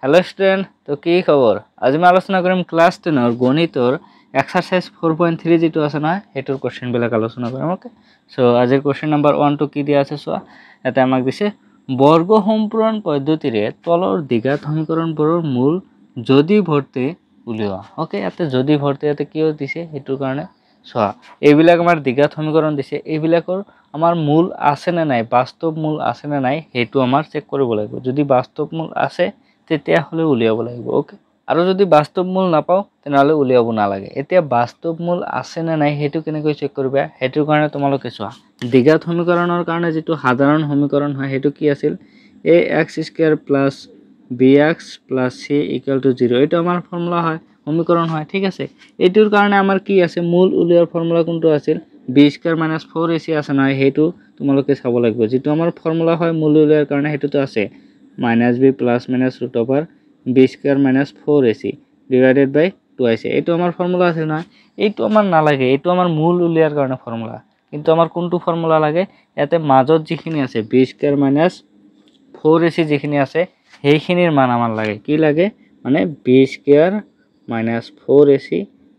Hello student तो की खबर आज मैं आलोचना करिम क्लास 10 गणितर एक्सारसाइज 4.3 जी आछे ना हेटुर क्वेश्चन बिलाक आलोचना करिम ओके सो आजिर क्वेश्चन नम्बर 1 टू की दिया आछे सो एते आमाक दिছে बर्ग सम्पूरण पद्धतिरे तলৰ দ্বিঘাত সমীকৰণবোৰৰ মূল যদি ভৰ্তি উলিওৱা ओके এতে যদি ভৰ্তি এতে কি দিছে হেতুৰ কাৰণে সোয়া এইবিলাক আমাৰ দ্বিঘাত সমীকৰণ দিছে এইবিলাকৰ আমাৰ মূল আছে না নাই বাস্তৱ মূল আছে না নাই হেতু আমাৰ চেক কৰিব লাগিব যদি বাস্তৱ মূল আছে তেতিয়া হলে উলিয়াব লাগিব ওকে আৰু যদি বাস্তৱ মূল নাপাও তেনহলে উলিয়াব নালাগে এতিয়া বাস্তৱ মূল আছে না নাই হেতু কেনেকৈ চেক কৰিবা হেতুৰ কাৰণে তোমালোকে সোয়া দ্বিঘাত সমীকৰণৰ কাৰণে যেটো সাধাৰণ সমীকৰণ হয় হেতু কি আছিল ax² + bx + c = 0 এটা আমাৰ ফৰ্মুলা হয় সমীকৰণ হয় ঠিক আছে এটোৰ কাৰণে আমাৰ কি আছে মূল উলিয়াৰ ফৰ্মুলা কোনটো আছিল b² - 4ac আছে না হেতু তোমালোকে চাব লাগিব যেটো আমাৰ ফৰ্মুলা হয় মূল উলিয়াৰ কাৰণে হেতুটো আছে -b ± b² - 4ac / 2ac এটো আমাৰ ফৰ্মুলা আছে না এইটো আমাৰ নালাগে এইটো আমাৰ মূল উলিয়াৰ কাৰণে ফৰ্মুলা কিন্তু আমাৰ কোনটো ফৰ্মুলা লাগে ইয়াতে মাজত যিখিনি আছে b² - 4ac যিখিনি আছে সেইখিনিৰ মান আমাৰ লাগে কি লাগে মানে b² - 4ac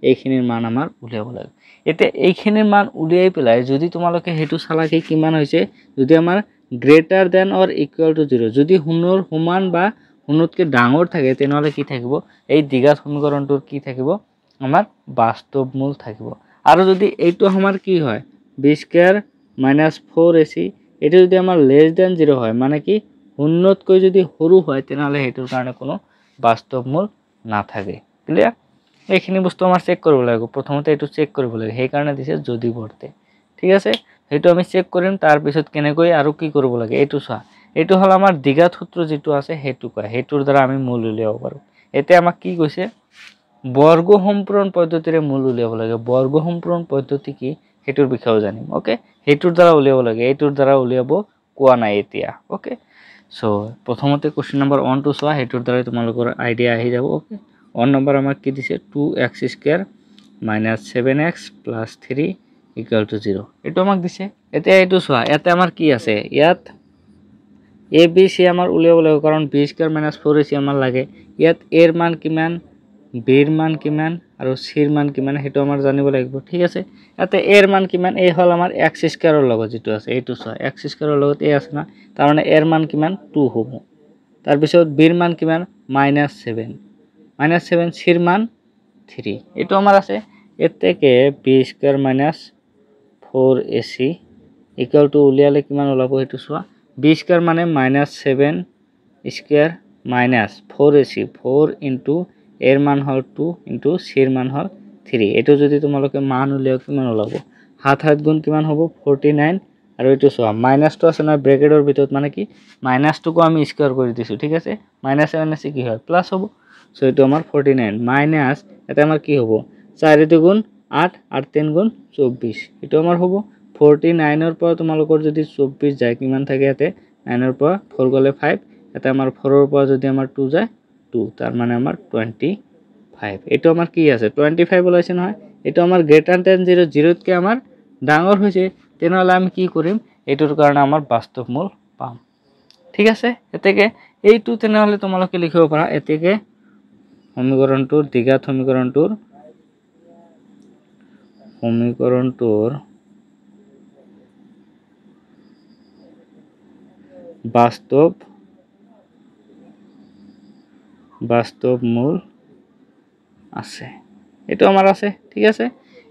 এইখিনিৰ মান আমাৰ উলিয়াব লাগে এতে এইখিনিৰ মান উলিয়াই পেলাই যদি তোমালোকে হেতু চালাকে কিমান হৈছে যদি আমাৰ greater than or equal to 0 যদি শূন্যৰ সমান বা শূন্যতকে ডাঙৰ থাকে তেনহলে কি থাকিব এই দ্বিঘাত সমীকৰণটোৰ কি থাকিব আমাৰ বাস্তৱ মূল থাকিব আৰু যদি এইটো আমাৰ কি হয় b² - 4ac এটো যদি আমাৰ লেস দেন 0 হয় মানে কি শূন্যতকৈ যদি সৰু হয় তেনহলে হেতুৰ কাৰণে কোনো বাস্তৱ মূল না থাকে ক্লিয়াৰ এইখিনি বস্তু আমাৰ চেক কৰিব লাগিব প্ৰথমতে এটো চেক কৰিব লাগে সেই কাৰণে দিছে যদি ভৰ্তি ঠিক আছে হেতু আমি চেক কৰিম তাৰ পিছত কেনেকৈ আৰু কি কৰিব লাগে এটো চোৱা এটো হল আমাৰ দ্বিঘাত সূত্ৰ যেটো আছে হেতু কয় হেতুৰ দ্বাৰা আমি মূল উলিয়াব পাৰো এতে আমাক কি কৈছে বৰ্গ সম্পূৰণ পদ্ধতিৰে মূল উলিয়াব লাগে বৰ্গ সম্পূৰণ পদ্ধতি কি হেতুৰ বিষয়ে জানিম ওকে হেতুৰ দ্বাৰা উলিয়াব লাগে এটোৰ দ্বাৰা উলিয়াব কোৱা নাই এতিয়া ওকে সো প্ৰথমতে কোশ্চেন নম্বৰ 1 টু চোৱা হেতুৰ দ্বাৰা তোমালোকৰ আইডিয়া আহি যাব ওকে 1 নম্বৰ আমাক কি দিছে 2x² - 7x + 3 = 0 এটো আমাক দিছে এতিয়া এটো চোৱা এতে আমাৰ কি আছে ইয়াত a b c আমাৰ উলিয়াব লাগিব কাৰণ b² - 4ac আমাৰ লাগে ইয়াত a এৰ মান কিমান b এৰ মান কিমান আৰু c এৰ মান কিমান হেতু আমাৰ জানিব লাগিব ঠিক আছে ইয়াতে a এৰ মান কিমান a হল আমাৰ x² এৰ লগত যেটো আছে এইটো চোৱা x² এৰ লগত a আছে না তাৰ মানে a এৰ মান কিমান 2 হ'ব তাৰ পিছত b এৰ মান কিমান -7 -7 c এৰ মান 3 এটো আমাৰ আছে এতেকে b² - 4ac = উলিয়ালে কিমান ওলাব হেতু চোৱা b² মানে -7 স্কয়ার মাইনাস 4ac 4 * এর মান হল 2 * c এর মান হল 3 এটো যদি তোমালোকে মান উলিয়াও কিমান ওলাব হাত হাত গুণ কিমান হ'ব 49 আৰু এটো চোৱা মাইনাসটো আছে না ব্ৰ্যাকেটৰ ভিতৰত মানে কি মাইনাসটোকো আমি স্কয়াৰ কৰি দিছো ঠিক আছে মাইনাস মাইনাস কি হয় প্লাস হ'ব সো এটো আমাৰ 49 মাইনাস এটা আমাৰ কি হ'ব 4 * 2 = 8 8 * 3 = 24 এটো আমাৰ হ'ব 49 এৰ পৰা তোমালোকৰ যদি 24 যায় কিমান থাকে ইয়াতে 9 এৰ পৰা 4 গলে 5 এটা আমাৰ 4 এৰ পৰা যদি আমাৰ 2 যায় 2 তাৰ মানে আমাৰ 25 এটো আমাৰ কি আছে 25 ওলাইছে নহয় এটো আমাৰ গ্ৰেটাৰ দেন 0 0 তকে আমাৰ ডাঙৰ হৈছে তেনহলে আমি কি কৰিম এটোৰ কাৰণে আমাৰ বাস্তৱ মূল পাম ঠিক আছে এতেকে এইটো তেনহলে তোমালোকে লিখিব পাৰা এতেকে সমীকৰণটোৰ দ্বিঘাত সমীকৰণটোৰ বাস্তৱ মূল আছে এটো আমাৰ আছে ঠিক আছে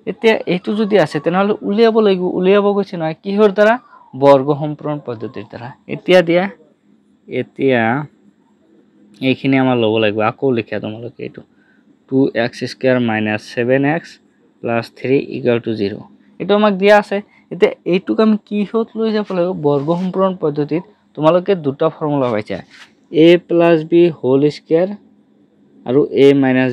এতিয়া এটো যদি আছে তেনহলে উলিয়াব লাগিব উলিয়াব গৈছে না কিহৰ দ্বাৰা বৰ্গ সম্পূৰণ পদ্ধতিৰ দ্বাৰা এতিয়া এইখিনি আমাৰ লব লাগিব আকৌ লিখা তোমালোকে এটো 2x² - 7x + 3 = 0 এটো আমাক দিয়া আছে এতিয়া এইটোক আমি কি হত লৈ যাব লাগিব বৰ্গ সম্পূৰণ পদ্ধতিত তোমালোকে দুটা ফৰ্মুলা পাইছা a + b হোল স্কয়াৰ আৰু a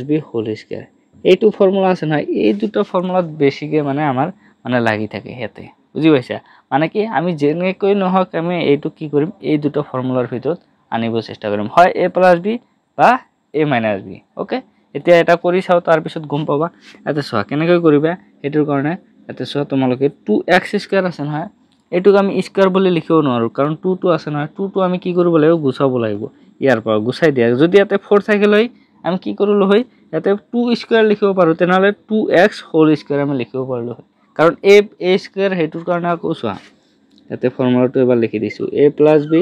- b হোল স্কয়াৰ এইটো ফৰ্মুলা আছে না এই দুটা ফৰ্মুলাত বেছিকে মানে আমাৰ মানে লাগি থাকে হেতে বুজি পাইছা মানে কি আমি যেনেকৈ নহক আমি এইটো কি কৰিম এই দুটা ফৰ্মুলাৰ ভিতৰত আনিব চেষ্টা কৰিম হয় a + b বা a - b ওকে এতিয়া এটা কৰি চাও তাৰ পিছত গম পাবা এতে চোৱা কেনেকৈ কৰিবা এটোৰ কাৰণে এতে চোৱা তোমালোকে 2x² আছে নহয় এটোক আমি স্কয়াৰ বুলি লিখিব নোৱাৰো কাৰণ 2 টো আছে নহয় 2 টো আমি কি কৰিব লাগিব গুছাব লাগিব ইয়াৰ পৰা গুচাই দিয়া যদি ইয়াতে 4 থাকিল হয় আমি কি কৰিলো হয় ইয়াতে 2 স্কয়াৰ লিখিব পাৰো তেনেহলে 2x হোল স্কয়াৰ আমি লিখিব পাৰিলো হয় কাৰণ a স্কয়াৰ হেতুৰ কাৰণে আকৌ চোৱা ইয়াতে ফৰ্মুলাটো এবাৰ লিখি দিছো a + b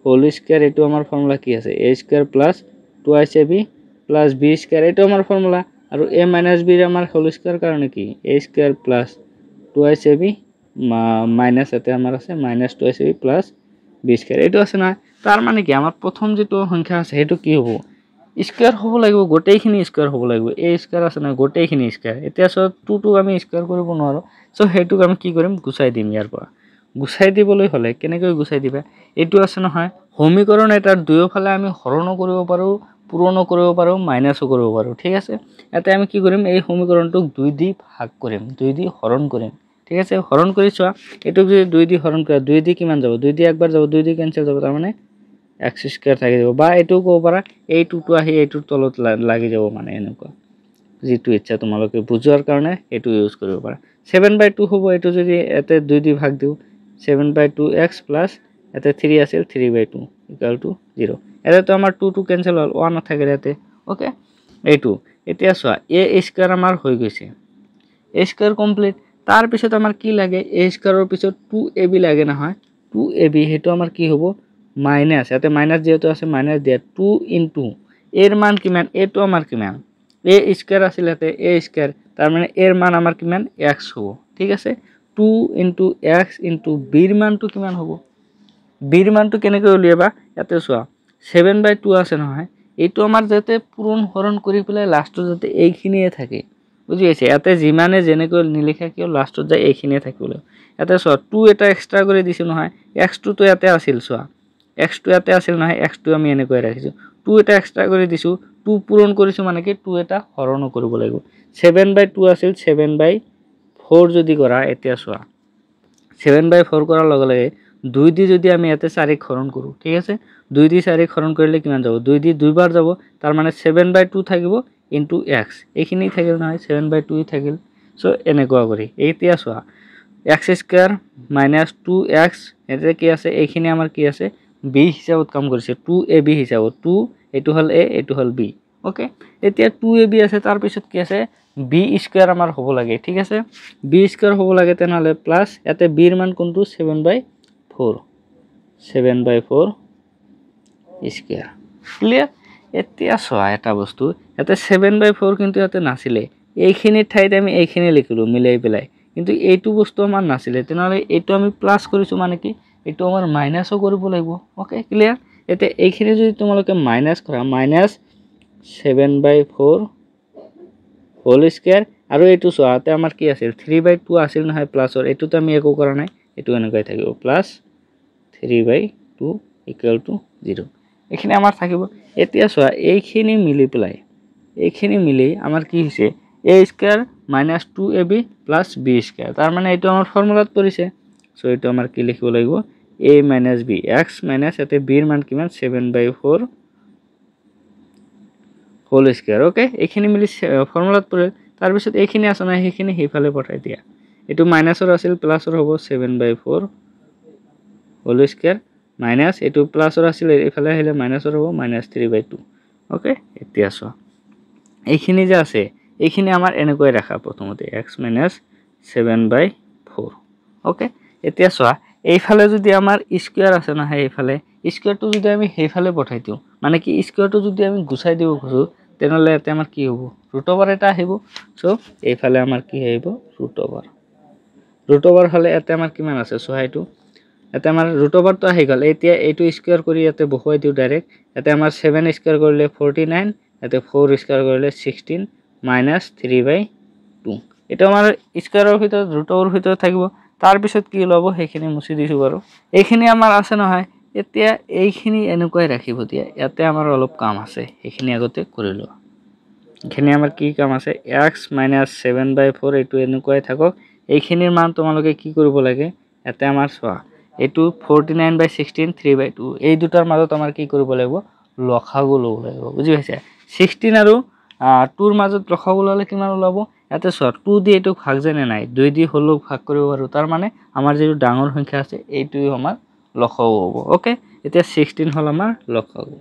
হোল স্কয়াৰ এটো আমাৰ ফৰ্মুলা কি আছে a square + 2ab + b square এটো আমাৰ ফৰ্মুলা আৰু a - b আমাৰ হোল স্কয়াৰ কাৰণে কি a স্কয়াৰ + 2ab মাইনাস এতে আমাৰ আছে -2ab + b স্কয়াৰ এটো আছে না তাৰ মানে কি আমাৰ প্ৰথম যেটো সংখ্যা আছে হেতু কি হ'ব স্কয়াৰ হ'ব লাগিব গোটেইখিনি স্কয়াৰ হ'ব লাগিব a স্কয়াৰ আছে না গোটেইখিনি স্কয়াৰ এতিয়া সো 2 আমি স্কয়াৰ কৰিব নোৱাৰো সো হেতুক আমি কি কৰিম গুচাই দিম ইয়াৰ পৰা গুচাই দিবলৈ হলে কেনেকৈ গুচাই দিবা এটো আছে নহয় সমীকৰণ এটাৰ দুয়োফালে আমি হৰণো কৰিব পাৰো পূৰণো কৰিব পাৰো মাইনাসও কৰিব পাৰো ঠিক আছে এটা আমি কি কৰিম এই সমীকৰণটোক 2 দি ভাগ কৰিম 2 দি হৰণ কৰিম ঠিক আছে হৰণ কৰি চোৱা এটোক যদি 2 দি হৰণ কৰা 2 দি কিমান যাব 2 দি একবাৰ যাব 2 দি ক্যান্সেল যাব তাৰ মানে x স্কয়াৰ থাকি যাব বা এটো কব পাৰা এই 2 টো আহি এইটোৰ তলত লাগি যাব মানে এনেকুৱা যেটো ইচ্ছা তোমালোকে বুজোৱাৰ কাৰণে এটো ইউজ কৰিব পাৰা 7/2 হ'ব এটো যদি এতে 2 দি ভাগ দিও 7/2x + এতে 3 আছিল 3/2 = 0 এতে তো আমাৰ 2 ক্যান্সেল হল 1 নাথাকে এতে ওকে এইটো এতিয়া চোৱা a স্কয়াৰ আমাৰ হৈ গৈছে a স্কয়াৰ কমপ্লিট তাৰ পিছত আমাৰ কি লাগে a স্কয়াৰৰ পিছত 2ab লাগে নহয় 2ab হেতু আমাৰ কি হ'ব মাইনাস এতে মাইনাস যেহেতু আছে মাইনাস দিয়া 2 * এর মান কিমান এটো আমাৰ কিমান a স্কয়াৰ আছিল এতে a স্কয়াৰ তাৰ মানে এৰ মান আমাৰ কিমান x হ'ব ঠিক আছে 2 * x * b এর মানটো কিমান হ'ব b এর মানটো কেনেকৈ উলিয়াবা এতে চোৱা 7/2 আছে নহয় এইটো আমাৰ যেতে পূৰণ হৰণ কৰি পেলাই লাষ্টত যেতে এইখিনিয়ে থাকে বুজি আছে এতে জিমানে যেনেকৈ নিলিখা কিয় লাষ্টত যায় এইখিনিয়ে থাকিব এতে চোৱা 2 এটা এক্সট্ৰা কৰি দিছো নহয় x2 তো ইয়াতে আছিল চোৱা x2 ইয়াতে আছিল নহয় x2 আমি এনেকৈ ৰাখিছো 2 এটা এক্সট্ৰা কৰি দিছো 2 পূৰণ কৰিছো মানে কি 2 এটা হৰণ কৰিব লাগিব 7/2 আছিল 7/4 যদি কৰা এতিয়া চোৱা 7/4 কৰাৰ লগে লগে 2 দি যদি আমি ইয়াতে 4 হৰণ কৰো ঠিক আছে 2 দি 4 হৰণ কৰিলে কিমান যাব 2 দি দুইবাৰ যাব তাৰ মানে 7/2 থাকিব * x এইখিনি থাকিল নহয় 7/2 থাকিল সো এনেকুৱা কৰি এতিয়া চোৱা x স্কয়াৰ - 2x এতে কি আছে এইখিনি আমাৰ কি আছে b হিচাপত কাম কৰিছে 2ab হিচাপত 2 এটো হল a এটো হল b ওকে এতিয়া 2ab আছে তাৰ পিছত কি আছে b স্কয়াৰ আমাৰ হ'ব লাগে ঠিক আছে b স্কয়াৰ হ'ব লাগে তেনহলে প্লাস এতে b এৰ মান কোনটো 7/4 7/4 স্কয়াৰ ক্লিয়াৰ এতিয়া চোৱা এটা বস্তু এতে 7/4 কিন্তু এতে নাছিলে এইখিনি ঠাইতে আমি এইখিনি লিখিলো মিলাই পেলাই কিন্তু এইটো বস্তু আমাৰ নাছিলে তেনহলে এইটো আমি প্লাস কৰিছো মানে কি এইটো আমাৰ মাইনাসও কৰিব লাগিব ওকে ক্লিয়াৰ এতে এইখিনি যদি তোমালোকে মাইনাস কৰা -7/4 হোল স্কয়াৰ আৰু এইটো চোৱাতে আমাৰ কি আছিল 3/2 আছিল নহয় প্লাসৰ এটোতো আমি একো কৰা নাই এটো এনেকৈ থাকিব প্লাস 3/2 = 0 এখানে আমার থাকিব এতিয়া চোৱা এইখিনি মিলি পেলাই এইখিনি মিলি আমাৰ কি হৈছে a square - 2ab + b square তাৰ মানে এটো আমাৰ ফৰ্মুলাত পৰিছে সো এটো আমাৰ কি লিখিব লাগিব a - b x - এতে b এর মান কিমান 7/4 হোল স্কয়ার ওকে এইখিনি মিলি ফর্মুলাত পৰে তাৰ পিছত এইখিনি আছে না সেইখিনি হেফালে পঠাই দিয়া এটো মাইনাসৰ আছিল প্লাসৰ হ'ব 7/4 হোল স্কয়াৰ মাইনাস এটো প্লাসৰ আছিল এফালে আহিলে মাইনাসৰ হ'ব -3/2 ওকে এতিয়া চোৱা এইখিনি যে আছে এইখিনি আমাৰ এনেকৈ ৰাখা প্ৰথমতে x - 7/4 ওকে এতিয়া চোৱা এইফালে যদি আমাৰ স্কয়াৰ আছে না এইফালে স্কয়াৰটো যদি আমি হেফালে পঠাই দিও মানে কি স্কয়াৰটো যদি আমি গুছাই দিব খুজো তেনেহলে এতে আমাৰ কি হ'ব √ওভাৰ এটা আহিব সো এইফালে আমাৰ কি আহিব √ওভাৰ হলে এতে আমাৰ কিমান আছে সো এইটো এতে আমাৰ √ওভাৰ তো আহি গল এতিয়া এইটো স্কয়াৰ কৰি এতে বহুৱাই দিও ডাইৰেক্ট এতে আমাৰ 7 স্কয়াৰ কৰিলে 49 এতে 4 স্কয়াৰ কৰিলে 16 -3/2 এটা আমাৰ স্কয়াৰৰ ভিতৰত √ওভাৰ ভিতৰত থাকিব তাৰ পিছত কি লব সেইখিনি মুছি দিছো বাৰু এইখিনি আমাৰ আছে নহয় এতিয়া এইখিনি এনেকৈ ৰাখিব দিয়া ইয়াতে আমাৰ অলপ কাম আছে এইখিনি আগতে কৰিলো এখানে আমাৰ কি কাম আছে x - 7/4 এটো এনেকৈ থাকক এইখিনিৰ মান তোমালোকে কি কৰিব লাগে এতে আমাৰ চোৱা এটো 49/16 3/2 এই দুটাৰ মাজত আমাৰ কি কৰিব লাগিব লখাগু লব লাগিব বুজি পাইছা 16 আৰু 2 ৰ মাজত লখাগু ললে কিমান ওলাব এতে চোৱা 2 দি এটো ভাগ জানে নাই 2 দি হলো ভাগ কৰিব পাৰো তাৰ মানে আমাৰ যেটো ডাঙৰ সংখ্যা আছে এইটোই আমাৰ লখাগু হ'ব ওকে এতিয়া 16 হল আমাৰ লসাগু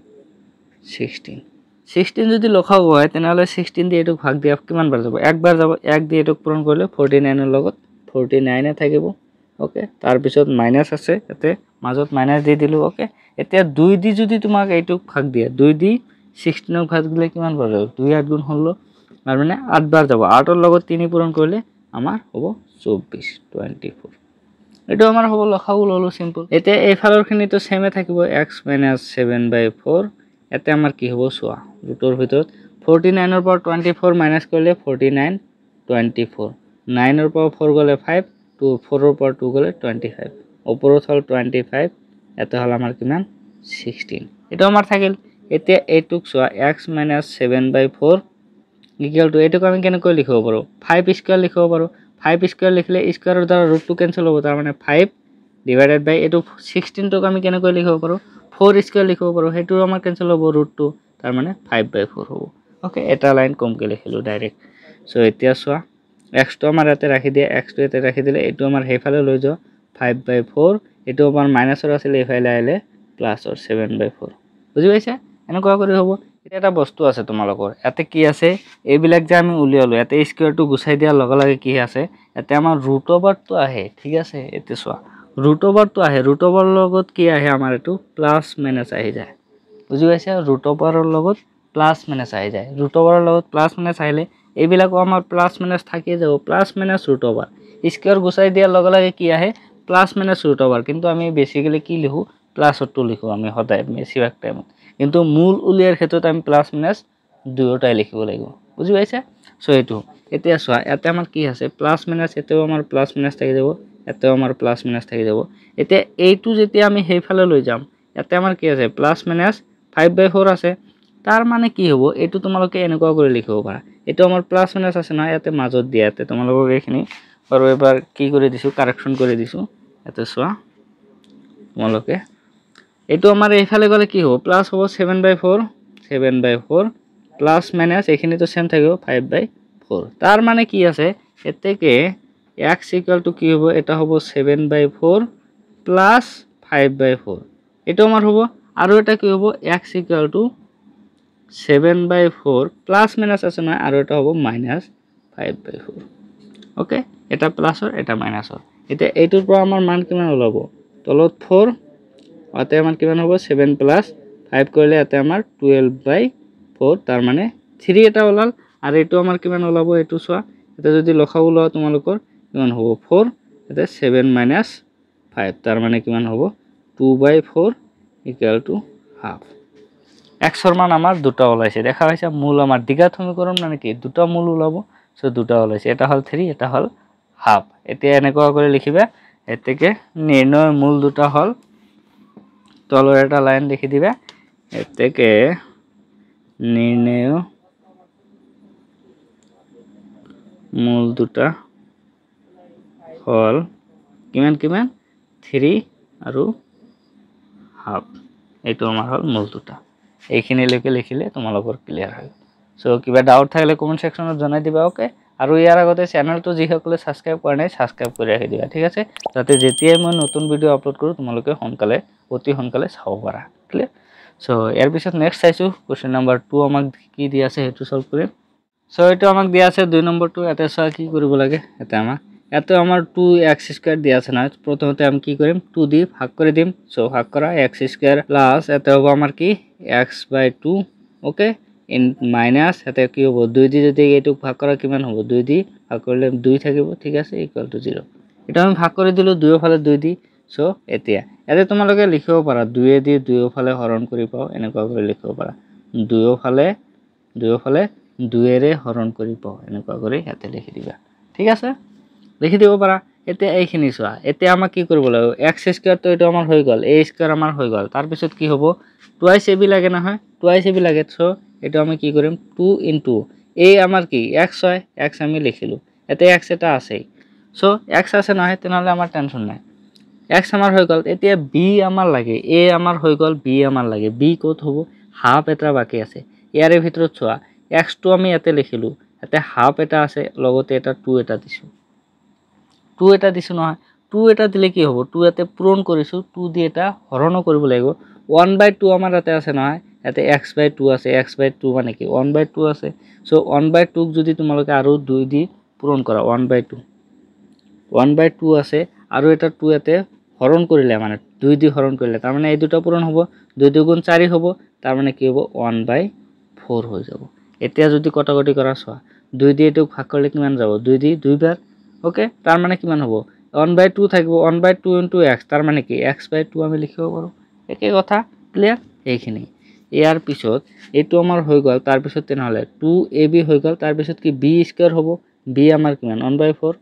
16 যদি লসাগু হয় তেনেহলে 16 দিয়ে এটুক ভাগ দিয়া কিমান বাৰ যাব একবাৰ যাব 1 দিয়ে এটুক পূৰণ কৰিলে 49 ৰ লগত 49 এ থাকিব ওকে তাৰ পিছত মাইনাস আছে এতে মাজত মাইনাস দি দিলো ওকে এতিয়া 2 দি যদি তোমাক এইটুক ভাগ দিয়ে 2 দি 16 ক ভাগ দিলে কিমান বাৰ যাব 2 8 গুণ হল আৰ মানে 8 বাৰ যাব 8 ৰ লগত 3 পূৰণ কৰিলে আমাৰ হ'ব 24 24 এটো আমাৰ হ'ব লসাগু ললো সিম্পল এতিয়া এই ফালৰ খিনিটো সেমে থাকিব x - 7/4 এতে আমাৰ কি হ'ব সোয়া ৰুটৰ ভিতৰত 49 ৰ পৰা 24 মাইনাস কৰিলে 49 24 9 ৰ পৰা 4 গলে 5 2 4 ৰ পৰা 2 গলে 25 ওপৰত হল 25 এতে হল আমাৰ কিমান 16 এটা আমাৰ থাকিল এতিয়া এইটুক সোয়া x - 7/4 ইকুয়াল টু এটুক আমি কেনেকৈ লিখিব পাৰো 5 স্কয়াৰ লিখিব পাৰো 5 স্কয়াৰ লিখলে স্কয়াৰৰ দ্বাৰা ৰুটটো কেনসেল হ'ব তাৰ মানে 5 ডিভাইডেড বাই এটু 16 টক আমি কেনেকৈ লিখিব পাৰো 4 স্কয়াৰ লিখিব পাৰো হেতু আমাৰ কেনসেল হ'ব ৰুটটো তাৰ মানে 5/4 হ'ব ওকে এটা লাইন কমকে লিখিলো ডাইৰেক্ট সো এতিয়া সোয়া x টো আমাৰ ইয়াতে ৰাখি দিয়া x টো ইয়াতে ৰাখি দিলে এটু আমাৰ হেফালে লৈ যাও 5/4 এটু আমাৰ মাইনাসৰ আছিল এফালে আইলে প্লাসৰ 7/4 বুজি পাইছা এনেকুৱা কৰি হ'ব এটা বস্তু আছে তোমালোকৰ এতে কি আছে এইবিলাক যে আমি উলিয়ালো এতে স্কয়াৰটো গুছাই দিয়া লগে লগে কি আছে এতে আমাৰ ৰুট ওভাৰটো আহে ঠিক আছে এতে সোয়া ৰুট ওভাৰটো আহে ৰুট ওভাৰ লগত কি আহে আমাৰ এটু প্লাস মাইনাস আহি যায় বুজি পাইছা ৰুট ওভাৰৰ লগত প্লাস মাইনাস আহি যায় ৰুট ওভাৰৰ লগত প্লাস মাইনাস আহিলে এইবিলাকো আমাৰ প্লাস মাইনাস থাকি যাব plus minus root over square গুছাই দিয়া লগে লগে কি আহে প্লাস মাইনাস ৰুট ওভাৰ কিন্তু আমি বেসিক্যালি কি লিখো প্লাসটো লিখো আমি সদায় বেছিভাগ টাইমত কিন্তু মূল উলিয়াৰ ক্ষেত্ৰত আমি প্লাস মাইনাস দুয়োটাই লিখিব লাগিব বুজি পাইছা সো এটু এতিয়া সোয়া এতে আমাৰ কি আছে প্লাস মাইনাস এতেও আমাৰ প্লাস মাইনাস থাকি যাব এতেও আমাৰ প্লাস মাইনাস থাকি যাব এতিয়া এইটু যেতিয়া আমি হেইফালে লৈ যাম এতে আমাৰ কি আছে প্লাস মাইনাস 5/4 আছে তাৰ মানে কি হ'ব এটু তোমালোকে এনেকুৱা কৰি লিখিব পাৰা এটু আমাৰ প্লাস মাইনাস আছে না এতে মাজত দিয়া এতে তোমালোকক এইখিনি আৰু এবাৰ কি কৰি দিছো কাৰেকশন কৰি দিছো এতে সোয়া তোমালোকে এটু আমাৰ এইফালে গলে কি হ'ব প্লাস হ'ব 7/4 প্লাস মাইনাস এখানে তো সেম থাকিব 5/4 তার মানে কি আছে এতেকে x = কি হবে এটা হবে 7/4 প্লাস 5/4 এটা আমার হবে আর এটা কি হবে x = 7/4 প্লাস মাইনাস আছে না আর এটা হবে -5/4 ওকে এটা প্লাসৰ এটা মাইনাসৰ এটা এইটোৰ পৰা আমাৰ মান কিমান ওলাব তলত 4 আতে আমাৰ কিমান হ'ব 7 + 5 কৰিলে আতে আমাৰ 12/4 তাৰ মানে 3 এটা ওলাল আৰ এটো আমাৰ কিমান ওলাব এটো সোয়া এটা যদি লখাও লও তোমালোকৰ কিমান হ'ব 4 এটা 7 - 5 তাৰ মানে কিমান হ'ব 2/4 = হাফ x এর মান আমার দুটো ওলাইছে দেখা হইছে মূল আমার দ্বিঘাত সমীকরণ মানে কি দুটো মূল ওলাব সো দুটো ওলাইছে এটা হল 3 এটা হল হাফ এতিয়া এনেকুৱা কৰি লিখিবা এতেকে নিৰ্ণয় মূল দুটো হল তলৰ এটা লাইন লিখি দিবা এতেকে নিৰ্ণয় মূল দুটা হল কিমান কিমান 3 আৰু হাফ এইটো আমাৰ হল মূল দুটা এইখিনি লিখিলে তোমালোকৰ ক্লিয়াৰ হয় সো কিবা ডাউট থাকিলে কমেন্ট সেকশনত জনাই দিবা ওকে আৰু ইয়াৰ আগতে চেনেলটো যিসকলে সাবস্ক্ৰাইব কৰা নাই সাবস্ক্ৰাইব কৰি ৰাখি দিবা ঠিক আছে যাতে যেতিয়াই মই নতুন ভিডিও আপলোড কৰো তোমালোকে সোনকালে অতি সোনকালে চাব পাৰা ক্লিয়াৰ সো ইয়াৰ পিছত নেক্সট চাইছো কোশ্চেন নাম্বাৰ 2 আমাক কি দি আছে হেতু সলভ কৰিম সো এটা আমাক দিয়া আছে 2 নম্বৰটো এতে সা কি কৰিব লাগে এটা আমাক এতে আমাৰ 2x² দিয়া আছে না প্ৰথমতে আমি কি কৰিম 2 দি ভাগ কৰি দিম সো ভাগ কৰা x² প্লাস এতে হ'ব আমাৰ কি x/2 ওকে ইন মাইনাস এতে কি হ'ব 2 দি যদি এইটুক ভাগ কৰা কিমান হ'ব 2 দি ভাগ কৰিলে 2 থাকিব ঠিক আছে = 0 এটা আমি ভাগ কৰি দিলো দুয়োফালে 2 দি সো এতিয়া এতে তোমালোকে লিখিব পাৰা 2 দি দুয়োফালে হৰণ কৰি পাও এনেকুৱা কৰি লিখিব পাৰা দুয়োফালে 2 এৰে হৰণ কৰি পাও এনেকুৱা কৰি এতে লিখি দিবা ঠিক আছে লিখি দিব পাৰা এতে এইখিনি সোয়া এতে আমাক কি কৰিব লাগিব x² তো এটা আমাৰ হৈ গল a² আমাৰ হৈ গল তাৰ পিছত কি হ'ব টুৱাইস ab লাগে না হয় টুৱাইস ab লাগে সো এটা আমি কি কৰিম 2 * a আমাৰ কি x হয় x আমি লিখিলো এতে x এটা আছে সো x আছে নহয় তেনহলে আমাৰ টেনশন নাই x আমাৰ হৈ গল এতিয়া b আমাৰ লাগে a আমাৰ হৈ গল b আমাৰ লাগে b কত হ'ব হাফ এটা বাকি আছে ইয়াৰে ভিতৰত সোয়া x টো আমি এতে লিখিলো এতে হাফ এটা আছে লগতে এটা 2 এটা দিছো 2 এটা দিছো নহয় 2 এটা দিলে কি হ'ব 2 এতে পূৰণ কৰিছো 2 দি এটা হৰণ কৰিব লাগিব 1/2 আমাৰ ইয়াতে আছে নহয় ইয়াতে x/2 আছে x/2 মানে কি 1/2 আছে সো 1/2 যদি তোমালোকে আৰু 2 দি পূৰণ কৰা 1/2 আছে আৰু এটা 2 ইয়াতে হৰণ কৰিলে মানে 2 দি হৰণ কৰিলে তাৰ মানে এই দুটা পূৰণ হ'ব 2 2 গুণ 4 হ'ব তাৰ মানে কি হ'ব 1/4 হৈ যাব এতিয়া যদি কটাকটি কৰা চোৱা 2 দি এটো ভাগ কৰিলে কিমান যাব 2 দি 2 বাৰ ওকে তাৰ মানে কিমান হ'ব 1/2 থাকিব 1/2 * x তাৰ মানে কি x/2 আমি লিখিব পাৰো একে কথা ক্লিয়াৰ এইখিনি ইয়াৰ পিছত এটো আমাৰ হৈ গল তাৰ পিছত তেনেহলে 2ab হৈ গল তাৰ পিছত কি b স্কয়াৰ হ'ব b আমাৰ কিমান 1/4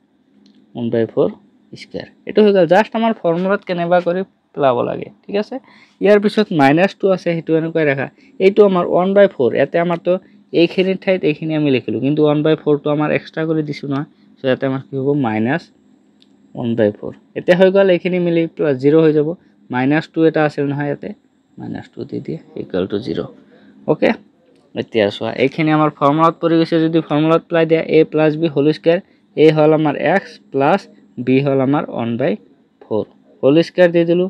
স্কয়াৰ এটো হৈ গল জাস্ট আমাৰ ফৰ্মুলাত কেনেবা কৰি পেলাব লাগে ঠিক আছে ইয়াৰ পিছত -2 আছে হেতু এনেকৈ ৰাখা এইটো আমাৰ 1/4 এতে আমাৰ তো এইখিনি ঠাইত এইখিনি আমি লিখিলো কিন্তু 1/4 টো আমাৰ এক্সট্ৰা কৰি দিছো না সো এতে আমাৰ কি হ'ব -1/4 এতে হৈ গল এইখিনি মিলি প্লাস 0 হৈ যাব -2 এটা আছিল নহয় এতে -2 দি দিয়ে = 0 ওকে এতিয়া চোৱা এইখিনি আমাৰ ফৰ্মুলাত পৰি গৈছে যদি ফৰ্মুলাত এপ্লাই দিয়া a + b whole square a হল আমাৰ x + b হল আমাৰ 1/4 হোল স্কয়াৰ দি দিলো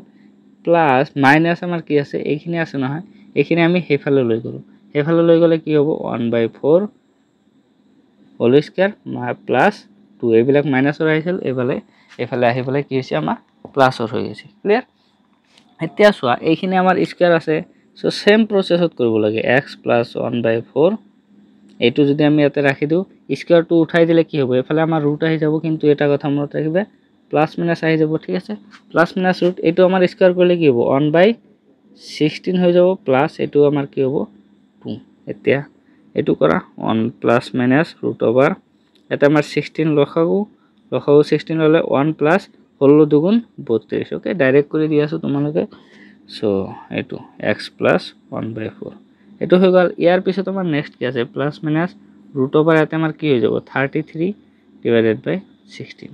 প্লাস মাইনাস আমাৰ কি আছে এইখিনি আছে নহয় এইখিনি আমি হেফালে লৈ গলো হেফালে লৈ গলে কি হ'ব 1/4 হোল স্কয়াৰ প্লাস 2 এইবিলাক মাইনাসৰ আহিছিল এফালে আহি পেলাই কি হৈছে আমাৰ প্লাসৰ হৈ গৈছে ক্লিয়াৰ এতিয়া চোৱা এইখিনি আমাৰ স্কয়াৰ আছে সো সেম প্ৰসেসত কৰিব লাগে x + 1/4 এইটো যদি আমি ইয়াতে ৰাখি দিও স্কয়াৰটো উঠাই দিলে কি হ'ব এফালে আমাৰ ৰুট আহি যাব কিন্তু এটা কথা মনত ৰাখিবা প্লাস মাইনাস আহি যাব ঠিক আছে প্লাস মাইনাস ৰুট এইটো আমাৰ স্কয়াৰ কৰিলে কি হ'ব 1/16 হৈ যাব প্লাস এইটো আমাৰ কি হ'ব 2 এতিয়া এইটো কৰা 1 প্লাস মাইনাস √/ এটা আমাৰ 16 লখাও 16 হলে 1 প্লাস 16 দুগুণ 32 ওকে ডাইরেক্ট কৰি দি আছো তোমালোকে সো এইটো x + 1/4 এটো হৈ গল ইয়াৰ পিছত আমাৰ নেক্সট কি আছে প্লাস মাইনাস √/ এতে আমাৰ কি হৈ যাব 33 / 16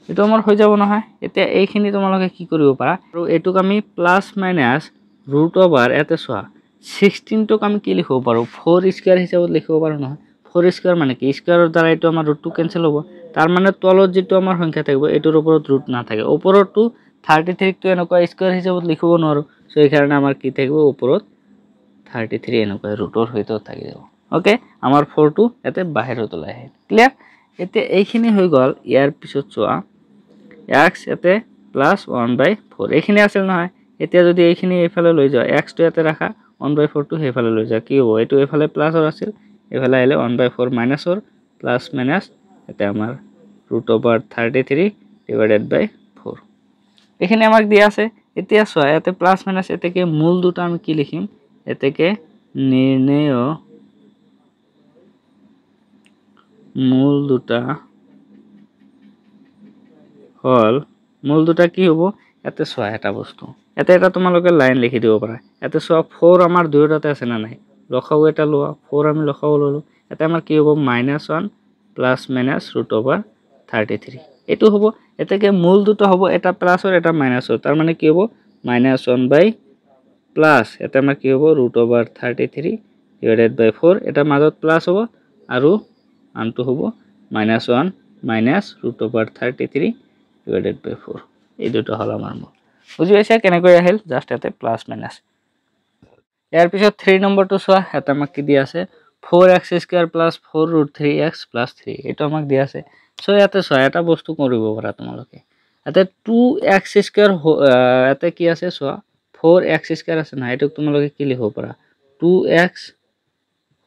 এটো আমাৰ হৈ যাব নহয় এতিয়া এইখিনি তোমালোকে কি কৰিব পাৰা আৰু এটুক আমি প্লাস মাইনাস √/ এতে চোৱা 16 টোক আমি কি লিখিব পাৰো 4 স্কয়াৰ হিচাপত লিখিব পাৰো নহয় 4 স্কয়াৰ মানে কি স্কয়াৰৰ দ্বাৰা এটো আমাৰ ৰুটটো কেনসেল হ'ব তাৰ মানে তলত যেটো আমাৰ সংখ্যা থাকিব এটোৰ ওপৰত ৰুট না থাকে ওপৰতটো 33 টো এনেকুৱা স্কয়াৰ হিচাপত লিখিব নোৱাৰো সো এই কাৰণে আমাৰ কি থাকিব ওপৰত 33 এনেকুৱা ৰুটৰ হইতো থাকি যাব ওকে আমাৰ 4 টো এতে বাহিৰত ওলাই আহিল ক্লিয়াৰ এতিয়া এইখিনি হৈ গল ইয়াৰ পিছত চোৱা x এতে প্লাস 1/4 এইখিনি আছিল নহয় এতিয়া যদি এইখিনি এফালে লৈ যাও x টো এতে ৰাখা 1/4 টো হেফালে লৈ যা কি হ'ব এটো এফালে প্লাসৰ আছিল এফালে আইলে 1/4 মাইনাসৰ প্লাস মাইনাস এটা আমাৰ √33 / 4 এখানে আমাক দিয়া আছে এতিয়া চোৱা এতে প্লাস মাইনাস এতেকে মূল দুটা আমি কি লিখিম এতেকে নির্ণেয় মূল দুটা হল মূল দুটা কি হ'ব এতে চোৱা এটা বস্তু এতে এটা তোমালোকে লাইন লিখি দিব পাৰা এতে চোৱা 4 আমাৰ দুয়োটাতে আছে না নাই লখাও এটা লোৱা 4 আমি লখাও ললো এতে আমাৰ কি হ'ব -1 প্লাস মাইনাস √33 এটো হ'ব এতেকে মূল দুটো হ'ব এটা প্লাসৰ এটা মাইনাসৰ তাৰ মানে কি হ'ব -1 প্লাস এটা আমাৰ কি হ'ব √33 / 4 এটা মাজত প্লাস হ'ব আৰু আনটো হ'ব -1 মাইনাস √33 / 4 এই দুটো হল আমাৰ মূল বুজি পাইছা কেনেকৈ আহিল জাস্ট এতে প্লাস মাইনাস ইয়াৰ পিছত 3 নম্বৰটো চোৱা এটা আমাক কি দিয়া আছে 4x² + 4√3x + 3 এটো আমাক দিয়া আছে সো ইয়াতে চোৱা এটা বস্তু কৰিব পাৰা তোমালোকে এতে 2x² এতে কি আছে চোৱা 4x² আছে না এটো তোমালোকে কি লিখিব পাৰা 2x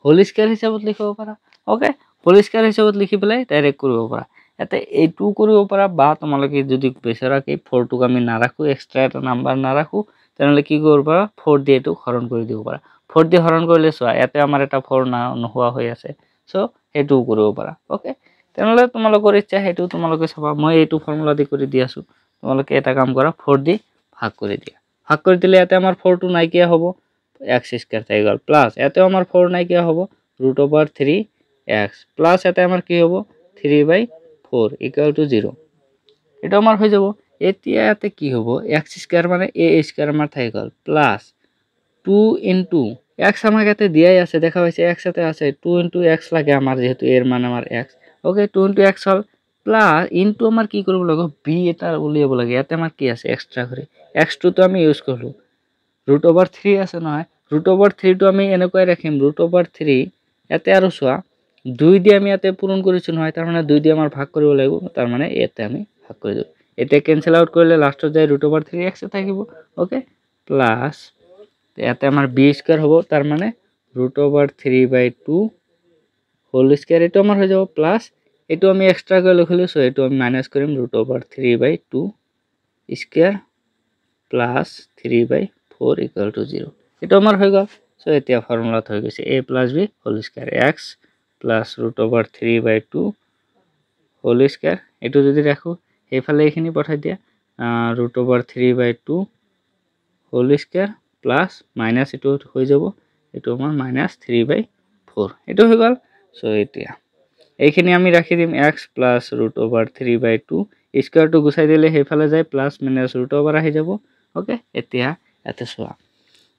হোল স্কয়াৰ হিচাপত লিখিব পাৰা ওকে হোল স্কয়াৰ হিচাপত লিখি পেলাই ডাইৰেক্ট কৰিব পাৰা এতে এইটো কৰিব পাৰা বা তোমালোকে যদি বেছৰা কি 4 টোক আমি না ৰাখো এক্সট্ৰা এটা নাম্বাৰ না ৰাখো তেনেহলে কি কৰিব পাৰা 4 দি এটো হৰণ কৰি দিব পাৰা 4 দি হৰণ কৰিলে চোৱা এতে আমাৰ এটা 4 না নোহোৱা হৈ আছে সো হেতু কৰিব পাৰা ওকে তেনেহলে তোমালোকৰ ইচ্ছা হেতু তোমালোকে চাবা মই এইটো ফৰ্মুলা দি কৰি দি আছো তোমালোকে এটা কাম কৰা 4 দি ভাগ কৰি দিয়া ভাগ কৰি দিলে এতে আমাৰ 4 টো নাইকিয়া হ'ব x² থাকি গল প্লাস এতে আমাৰ 4 নাইকিয়া হ'ব √3x প্লাস এতে আমাৰ কি হ'ব 3/4 = 0 এটা আমাৰ হৈ যাব এতিয়া এতে কি হ'ব x² মানে a² আমাৰ থাকি গল প্লাস 2 * x আমাক এতে দিয়াই আছে দেখা পাইছে x এতে আছে 2 * x লাগে আমাৰ যেহেতু এৰ মান আমাৰ x ওকে 2 * x হল প্লাস ইনটু আমাৰ কি কৰিব লাগিব b এটা উলিয়াব লাগে এতে আমাৰ কি আছে এক্সট্ৰা কৰে x2 তো আমি ইউজ কৰলো √3 আছে নহয় √3 টো আমি এনেকৈ ৰাখিম √3 ইয়াতে আৰু চোৱা 2 দি আমি ইয়াতে পূৰণ কৰিছো নহয় তাৰ মানে 2 দি আমাৰ ভাগ কৰিব লাগিব তাৰ মানে ইয়াতে আমি ভাগ কৰি দিও এতিয়া কেনসেল আউট কৰিলে লাষ্টত যায় √3x থাকিব ওকে প্লাস ইয়াতে আমাৰ b² হ'ব তাৰ মানে √3/2 হোল স্কয়াৰ এটো আমাৰ হৈ যাব প্লাস এটো আমি এক্সট্ৰা কৰি লিখিলো সো এটো আমি মাইনাস কৰিম √3/2 স্কয়াৰ প্লাস 3/4 = 0 এটো আমাৰ হৈ গল সো এতিয়া ফর্মুলাত হৈ গৈছে a + b whole square x plus √3/2 whole square এটো যদি রাখো এইফালে এইখিনি পঠাই দিয়া √3/2 হোল স্কয়ার প্লাস মাইনাস এটো হৈ যাব এটো আমাৰ -3/4 এটো হৈ গল সো এতিয়া এইখিনি আমি ৰাখি দিম x প্লাস √3/2 স্কয়ারটো গুছাই দিলে হেফালে যায় প্লাস মাইনাস √over আহি যাব ওকে এতিয়া এতে সোয়া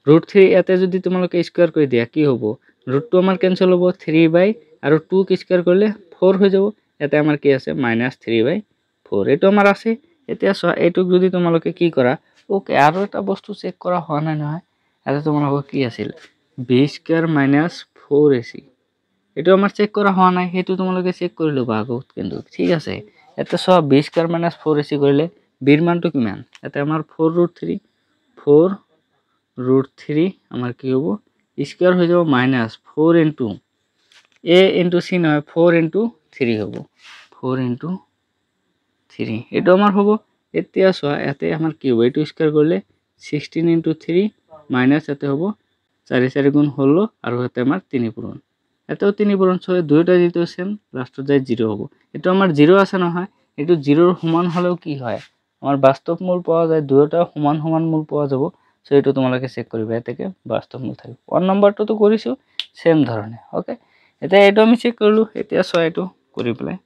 √3 এতে যদি তোমালোকে স্কয়ার কৰি দিয়া কি হ'ব √2 আমাৰ ক্যান্সেল হ'ব 3 আৰু 2 কি স্কয়াৰ কৰিলে 4 হৈ যাব এতে আমাৰ কি আছে -3/4 এটো আমাৰ আছে এতিয়া সোয়া এটুক যদি তোমালোকে কি কৰা ওকে আৰু এটা বস্তু চেক কৰা হোৱা নাই নহয় এতে তোমালোকৰ কি আছিল b² - 4ac এটো আমাৰ চেক কৰা হোৱা নাই হেতু তোমালোকে চেক কৰি লবা আগত কিন্তু ঠিক আছে এতে সব b² - 4ac কৰিলে b এৰ মানটো কিমান এতে আমাৰ 4√3 আমাৰ কি হ'ব স্কয়ার হৈ যাব -4 * a * c নহয় 4 * 3 হ'ব 4 * 3 এটো আমাৰ হ'ব এতিয়া সোয়া এতে আমাৰ কি হ'ব এটো স্কয়াৰ কৰিলে 16 * 3 মাইনাস এতে হ'ব 4 4 গুণ হলো আৰু এতে আমাৰ 3 পূরণ এতেও 3 পূরণ সহ দুইটা যেটো সেম লাস্টত যায় 0 হ'ব এটো আমাৰ 0 আছে নহয় এটো 0 এর সমান হলেও কি হয় আমার বাস্তব মূল পাওয়া যায় দুইটা সমান সমান মূল পাওয়া যাব সো এটো তোমালোকে চেক কৰিবা এতেকে বাস্তব মূল থাকিব 1 নম্বৰটো তো কৰিছো সেম ধৰণে ওকে এটা এটো আমি চেক কৰিলো এতিয়া সোয়া এটো কৰি পেলাই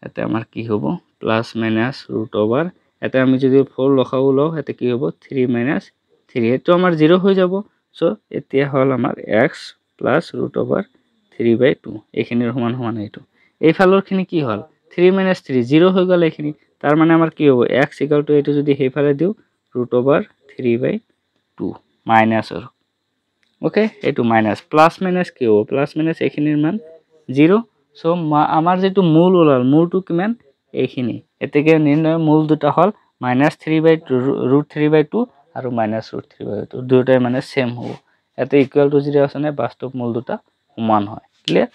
এতে আমাৰ কি হ'ব প্লাস মাইনাস √over এতে আমি যদি 4 লখাও লও এতে কি হ'ব 3 - 3 এটো আমাৰ 0 হৈ যাব সো এতিয়া হল আমাৰ x প্লাস √3/2 এইখিনিৰ সমান সমান এইটো এই ফালৰ খিনি কি হল 3 - 3 0 হৈ গল এইখিনি তাৰ মানে আমাৰ কি হ'ব x = এটো যদি হেফালে দিও √3/2 মাইনাসৰ ওকে এটো মাইনাস প্লাস মাইনাস কি হ'ব প্লাস মাইনাস এইখিনিৰ মান 0 সো আমাৰ যেটো মূল ওলাল মূলটো কিমান এইখিনি এতেকে নিৰ্ণয় মূল দুটা হল -3/2 আৰু -√3/2 দুটাই মানে সেম হ'ব এতে ইকুয়াল টু 0 আছে না বাস্তব মূল দুটা সমান হয় ক্লিয়ার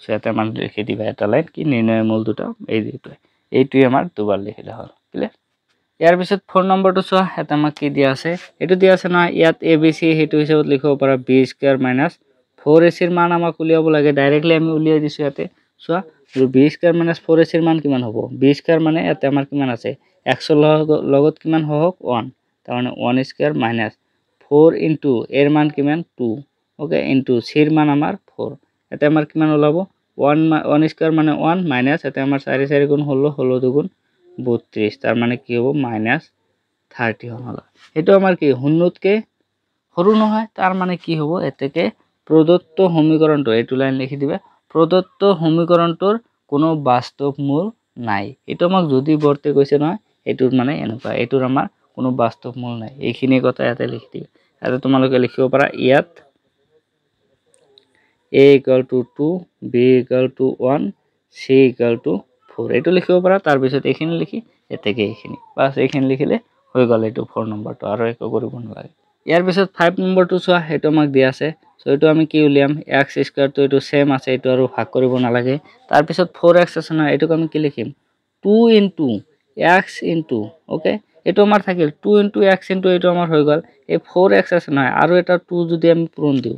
সো এটা মান লিখি দিবা এটা লাইন কি নির্ণয় মূল দুটা এই দুটাই এইটোই আমাৰ দুবাৰ লিখিলে হল ক্লিয়াৰ ইয়াৰ পিছত 4 নম্বৰটো সোয়া এটা আমাক কি দিয়া আছে এটো দিয়া আছে না ইয়াত abc হেতু হিচাপত লিখিব পাৰা b² - 4ac এর মান আমাক উলিয়াব লাগে ডাইরেক্টলি আমি উলিয়াই দিছো ইয়াতে সোয়া b² - 4ac এর মান কিমান হ'ব b² মানে ইয়াতে আমাৰ কিমান আছে x এৰ লগত কিমান হওক 1 তাৰ মানে 1² - 4 * এৰ মান কিমান 2 ওকে ইনটু c এৰ মান আমাৰ 4 এতে আমাৰ কিমান ওলাব 1² মানে 1 মাইনাস এতে আমাৰ 4 4 গুণ হলো 2 গুণ 32 তাৰ মানে কি হবে -31 হলো এটো আমাৰ কি শূন্যতকে সৰু নহয় তাৰ মানে কি হ'ব এতেকে প্ৰদত্ত সমীকৰণটো এটো লাইন লিখি দিবা প্ৰদত্ত সমীকৰণটোৰ কোনো বাস্তব মূল নাই এটো আমাক যদি বৰ্তে কৈছে নহয় এটোৰ মানে এনেকুৱা এটোৰ আমাৰ কোনো বাস্তব মূল নাই এইখিনি কথা ইয়াতে লিখি দিবা এতে তোমালোকে লিখিব পাৰা ইয়াত a = 2 b = 1 c = 4 এটো লিখিব পাৰা তাৰ পিছত এইখিনি লিখি এতেকে এইখিনি বাস এইখিনি লিখিলে হৈ গল এটো 4 নম্বৰটো আৰু একো কৰিব নালাগে ইয়াৰ পিছত 5 নম্বৰটো সোয়া এটো আমাক দিয়া আছে সো এটো আমি কি উলিয়াম x² তো এটো সেম আছে এটো আৰু ভাগ কৰিব নালাগে তাৰ পিছত 4x আছে না এটোক আমি কি লিখিম 2 * x ওকে এটো আমাৰ থাকিল 2 * x এটো আমাৰ হৈ গল এই 4x আছে না আৰু এটা 2 যদি আমি পূৰণ দিও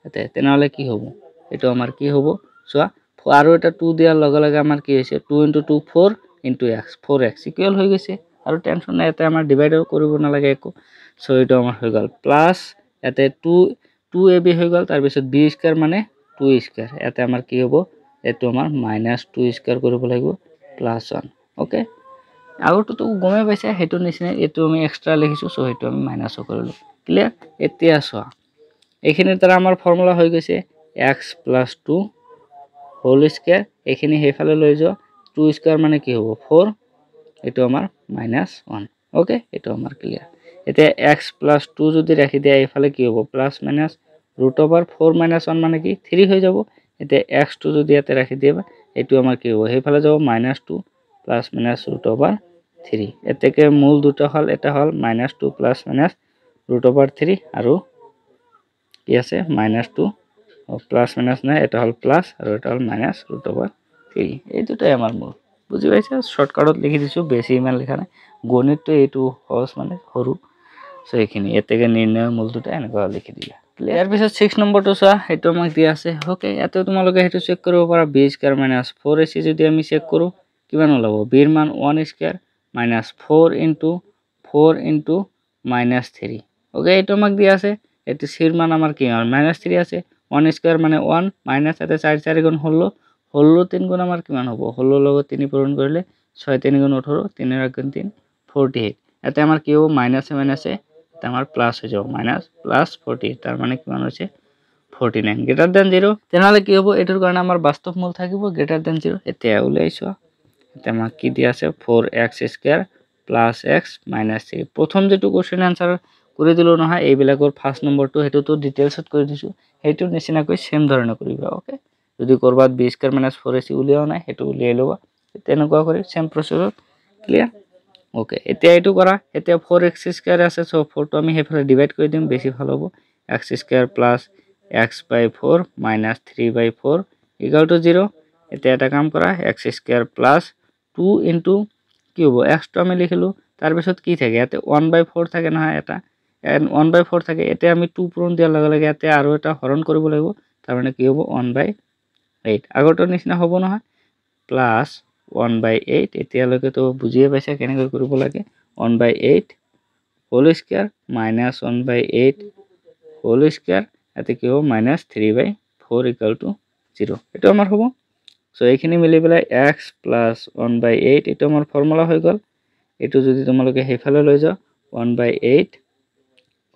এতে তেনহলে কি হ'ব এটো আমাৰ কি হ'ব সোয়া আৰু এটা 2 দিয়াৰ লগে লগে আমাৰ কি হৈছে 2 * 2 4 * x 4x ইকুয়াল হৈ গৈছে আৰু টেনশন নাই এতে আমাৰ ডিভাইড কৰিব নালাগে একো সো এটো আমাৰ হৈ গল প্লাস এতে 2ab হৈ গল তাৰ পিছত b² মানে 2² এতে আমাৰ কি হ'ব এটো আমাৰ -2² কৰিব লাগিব +1 ওকে আগৰটো তো গমে পাইছে হেতু নিচিনা এটো আমি এক্সট্ৰা লিখিছো সো হেতু আমি মাইনাসও কৰিলো ক্লিয়াৰ এতিয়া সোয়া এইখিনিৰ দ্বাৰা আমাৰ ফৰ্মুলা হৈ গৈছে x + 2 হোল স্কয়ার এইখিনি হেফালে লৈ যাও 2² মানে কি হ'ব 4 এটো আমাৰ -1 ওকে এটো আমাৰ ক্লিয়াৰ এতিয়া x প্লাছ 2 যদি ৰাখি দিয়া এইফালে কি হ'ব plus minus root over 4 minus 1 মানে কি 3 হৈ যাব এতিয়া x2 যদি ইয়াতে ৰাখি দিয়া এইটো আমাৰ কি হ'ব সেইফালে যাব -2 প্লাছ মাইনাছ ৰুট অভাৰ 3 এতেকে মূল দুটা হল এটা হল -2 প্লাছ মাইনাছ ৰুট অভাৰ 3 আৰু কি আছে -2 প্লাছ মাইনাছ নাই এটা হল প্লাছ আৰু এটা হল মাইনাছ ৰুট অভাৰ 3 এই দুটাই আমাৰ মূল বুজি পাইছা শর্টকাটত লিখি দিছো বেছি ইমান লিখা নাই গণিতটো এইটো সহজ মানে সৰু সো এইখিনি এতেকে নিৰ্ণয় মূল দুটা এনেকুৱা লিখি দিলা ইয়াৰ পিছত 6 নম্বৰটো চোৱা সেইটো আমাক দিয়া আছে ওকে ইয়াতে তোমালোকে হেতু চেক কৰিব পাৰা b স্কয়াৰ - 4ac যদি আমি চেক কৰো কিমান ওলাব b এর মান 1 স্কয়ার - 4 ইনটু 4 ইনটু -3 ওকে এটা আমাক দিয়া আছে এতে c এর মান আমার কি আর -3 আছে 1 স্কয়ার মানে 1 মাইনাস এতে 4 4 গুণ হলো 3 গুণ আমার কিমান হ'ব 16 লগত 3 পূরণ করলে 6 3 গুণ 18 3 এর গুণ 3 48 এতে আমার কি হবে মাইনাসে মাইনাসে এটা আমার প্লাস হয়ে যাব মাইনাস প্লাস 40 তার মানে কিমান হচ্ছে 49 গ্রেটার দ্যান 0 তেনালে কি হবে এটার কারণে আমার বাস্তব মূল থাকিব গ্রেটার দ্যান 0 এতে উলাইছো এতে আমার কি দিয়া আছে 4x square plus x minus 3 প্রথম যেটু কোশ্চেন आंसर করে দিল না হয় এইবিলাকৰ ফাৰ্স্ট নম্বৰটো হেতু তো ডিটেইলসত কৰি দিছো হেতু নিচিনা কই সেম ধৰণে কৰিবা ওকে যদি কৰবাত b স্কয়াৰ - 4ac উলিয়াও নাই হেতু উলিয়াই লবা তেনেকুৱা কৰি সেম প্ৰসেছত ক্লিয়াৰ ওকে এতিয়া এটো কৰা এতিয়া 4x স্কয়াৰ আছে সো 4 টো আমি হেফালে ডিভাইড কৰি দিম বেছি ভাল হ'ব x square plus x/4 minus 3/4 equal to 0 এতিয়া এটা কাম কৰা x স্কয়ার প্লাস 2 ইনটু কি হ'ব x টো আমি লিখিলো তাৰ পিছত কি থাকে ইয়াতে 1/4 থাকে না এটা 1/4 থাকে এতে আমি 2 পূরণ দিয়াৰ লগে লগে ইয়াতে আৰু এটা হৰণ কৰিব লাগিব তাৰ মানে কি হ'ব 1/8 আগৰটোৰ নিচিনা হ'ব নহয় প্লাস 1/8 এতিয়ালৈকে তো বুজিয়ে পাইছা কেনেকৈ কৰিব লাগে 1/8 whole square minus 1/8 whole square এতে কি হ'ব -3/4 ইকুয়াল টু 0 এটা আমাৰ হ'ব সো এইখিনি মিলি পেলাই x প্লাস 1/8 এটা আমাৰ ফর্মুলা হৈ গল এটো যদি তোমালোকে হেফালে লৈ যাও 1/8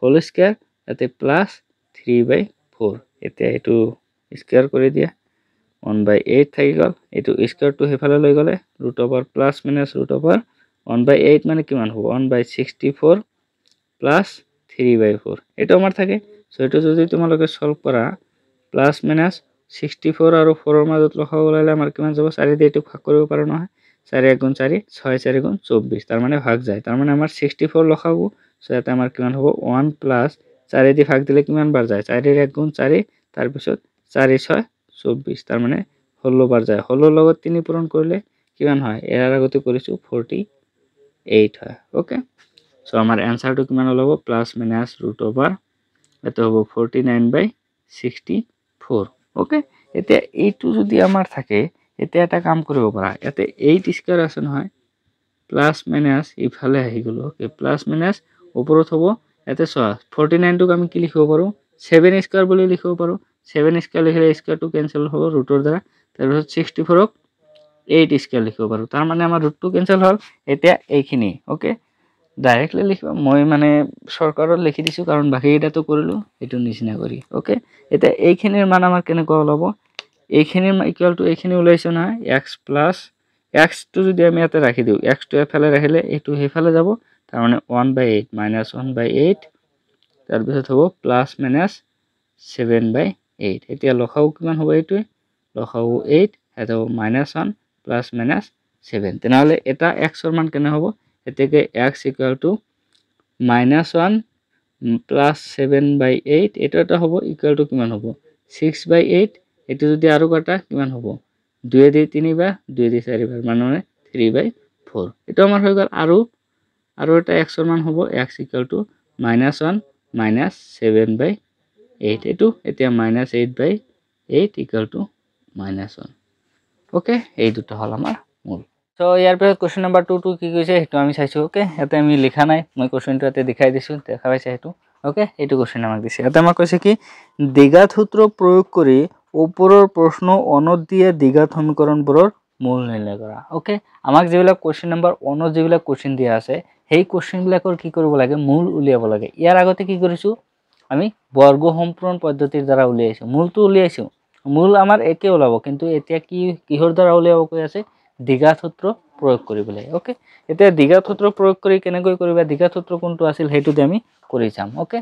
হোল স্কয়ার এতে প্লাস 3/4 এতিয়া এটো স্কয়ার কৰি দিয়া 1/8 থাকি গল এটো স্কয়াৰ টু হেফালে লৈ গলে root over plus minus root over 1/8 মানে কিমান হ'ব 1/64 প্লাস 3/4 এটা আমাৰ থাকে সো এটো যদি তোমালোকে সলভ কৰা প্লাস মাইনাস 64 আৰু 4 এৰ মাজত লখাব লাইলে আমাৰ কিমান যাব 4 দিয়ে এটো ভাগ কৰিব পাৰো নহয় 4 1 গুণ 4 6 4 গুণ 24 তার মানে ভাগ যায় তার মানে আমার 64 লখাবো সো এটা আমার কিমান হ'ব 1 প্লাস 4 দিয়ে ভাগ দিলে কিমান বার যায় 4 এর 1 গুণ 4 তার পিছত 4 6 24 তার মানে 16 বার যায় 16 লগত 3 পূরণ করলে কিমান হয় এর আগতে করেছো 48 হয় ওকে সো আমার आंसरটো কিমান হলো প্লাস মাইনাস ৰুট ওভাৰ এটা হ'ব 49/64 ওকে এতিয়া এইটো যদি আমাৰ থাকে এতিয়া এটা কাম কৰিব পাৰা এতে 8 স্কয়ার আছে নহয় প্লাস মাইনাস ইফালে আহি গলো ওকে প্লাস মাইনাস ওপৰত হ'ব এতে 49 টোক আমি কি লিখিব পাৰো 7 স্কয়াৰ বুলি লিখিব পাৰো 7 স্কয়াৰ লিখলে স্কয়াৰ টু ক্যান্সেল হ'ব ৰুটৰ দ্বাৰা তাৰপিছত 64 ক 8 স্কয়াৰ লিখিব পাৰো তাৰ মানে আমাৰ ৰুট টু ক্যান্সেল হল এতিয়া এইখিনি ওকে ডাইৰেক্টলি লিখিবা মই মানে শৰ্টকাটত লিখি দিছো কাৰণ বাকি এটা তো কৰিলো এটো নিচিনা কৰি ওকে এটা এইখিনিৰ মান আমাৰ কেনেকুৱা ওলাব এইখিনিৰ ইকুয়াল টু এইখিনি ওলাইছো না x প্লাস x টো যদি আমি ইয়াতে ৰাখি দিও x টো এফালে ৰাখিলে এটো হেফালে যাব তাৰ মানে 1/8 -1/8 তাৰ পিছত হ'ব প্লাস মাইনাস 7/8 এতিয়া লখাও কিমান হ'ব এইটো লখাও 8 এটা হ'ব -1 প্লাস মাইনাস 7 তেনালে এটা x এর মান কেনে হ'ব এতেকে x ইকুয়াল টু -1 প্লাস 7/8 এটা হ'ব ইকুয়াল টু কিমান হ'ব 6/8 এটো যদি আৰু কাটা কিমান হ'ব 2 দিয়ে 3 বা 2 দিয়ে 4 বার মানে 3/4 এটা আমাৰ হৈ গল আৰু এটা x এর মান হ'ব x ইকুয়াল টু -1 -7/8 এটো এতিয়া -8/8 ইকুয়াল টু -1 ওকে এই দুটো হল আমাৰ মূল সো ইয়াৰ পিছত কোশ্চেন নাম্বার 2 কি কৈছে হেতু আমি চাইছো ওকে এতে আমি লিখা নাই মই কোশ্চেনটো এতে দেখাই দিছো দেখা পাইছে হেতু ওকে এইটো কোশ্চেন আমাক দিছে এতে আমাক কৈছে কি দ্বিঘাত সূত্র প্রয়োগ কৰি ওপৰৰ প্ৰশ্ন অনত দিয়ে দ্বিঘাত সমীকৰণবোৰৰ মূল নিৰ্ণয় কৰা ওকে আমাক যেবিলাক কোশ্চেন নাম্বাৰ 1 যেবিলাক কোশ্চেন দিয়া আছে সেই কোশ্চেন বিলাকৰ কি কৰিব লাগে মূল উলিয়াব লাগে ইয়াৰ আগতে কি কৰিছো আমি বৰ্গ সম্পূৰণ পদ্ধতিৰ দ্বাৰা উলিয়াইছো মূলটো উলিয়াইছো মূল আমাৰ একে ওলাব কিন্তু এতিয়া কি কিহৰ দ্বাৰা উলিয়াব কৈ আছে দ্বিঘাত সূত্ৰ প্ৰয়োগ কৰিব লাগে ওকে এতিয়া দ্বিঘাত সূত্ৰ প্ৰয়োগ কৰি কেনেকৈ কৰিবা দ্বিঘাত সূত্ৰ কোনটো আছিল হেতুদি আমি কৰি যাম ওকে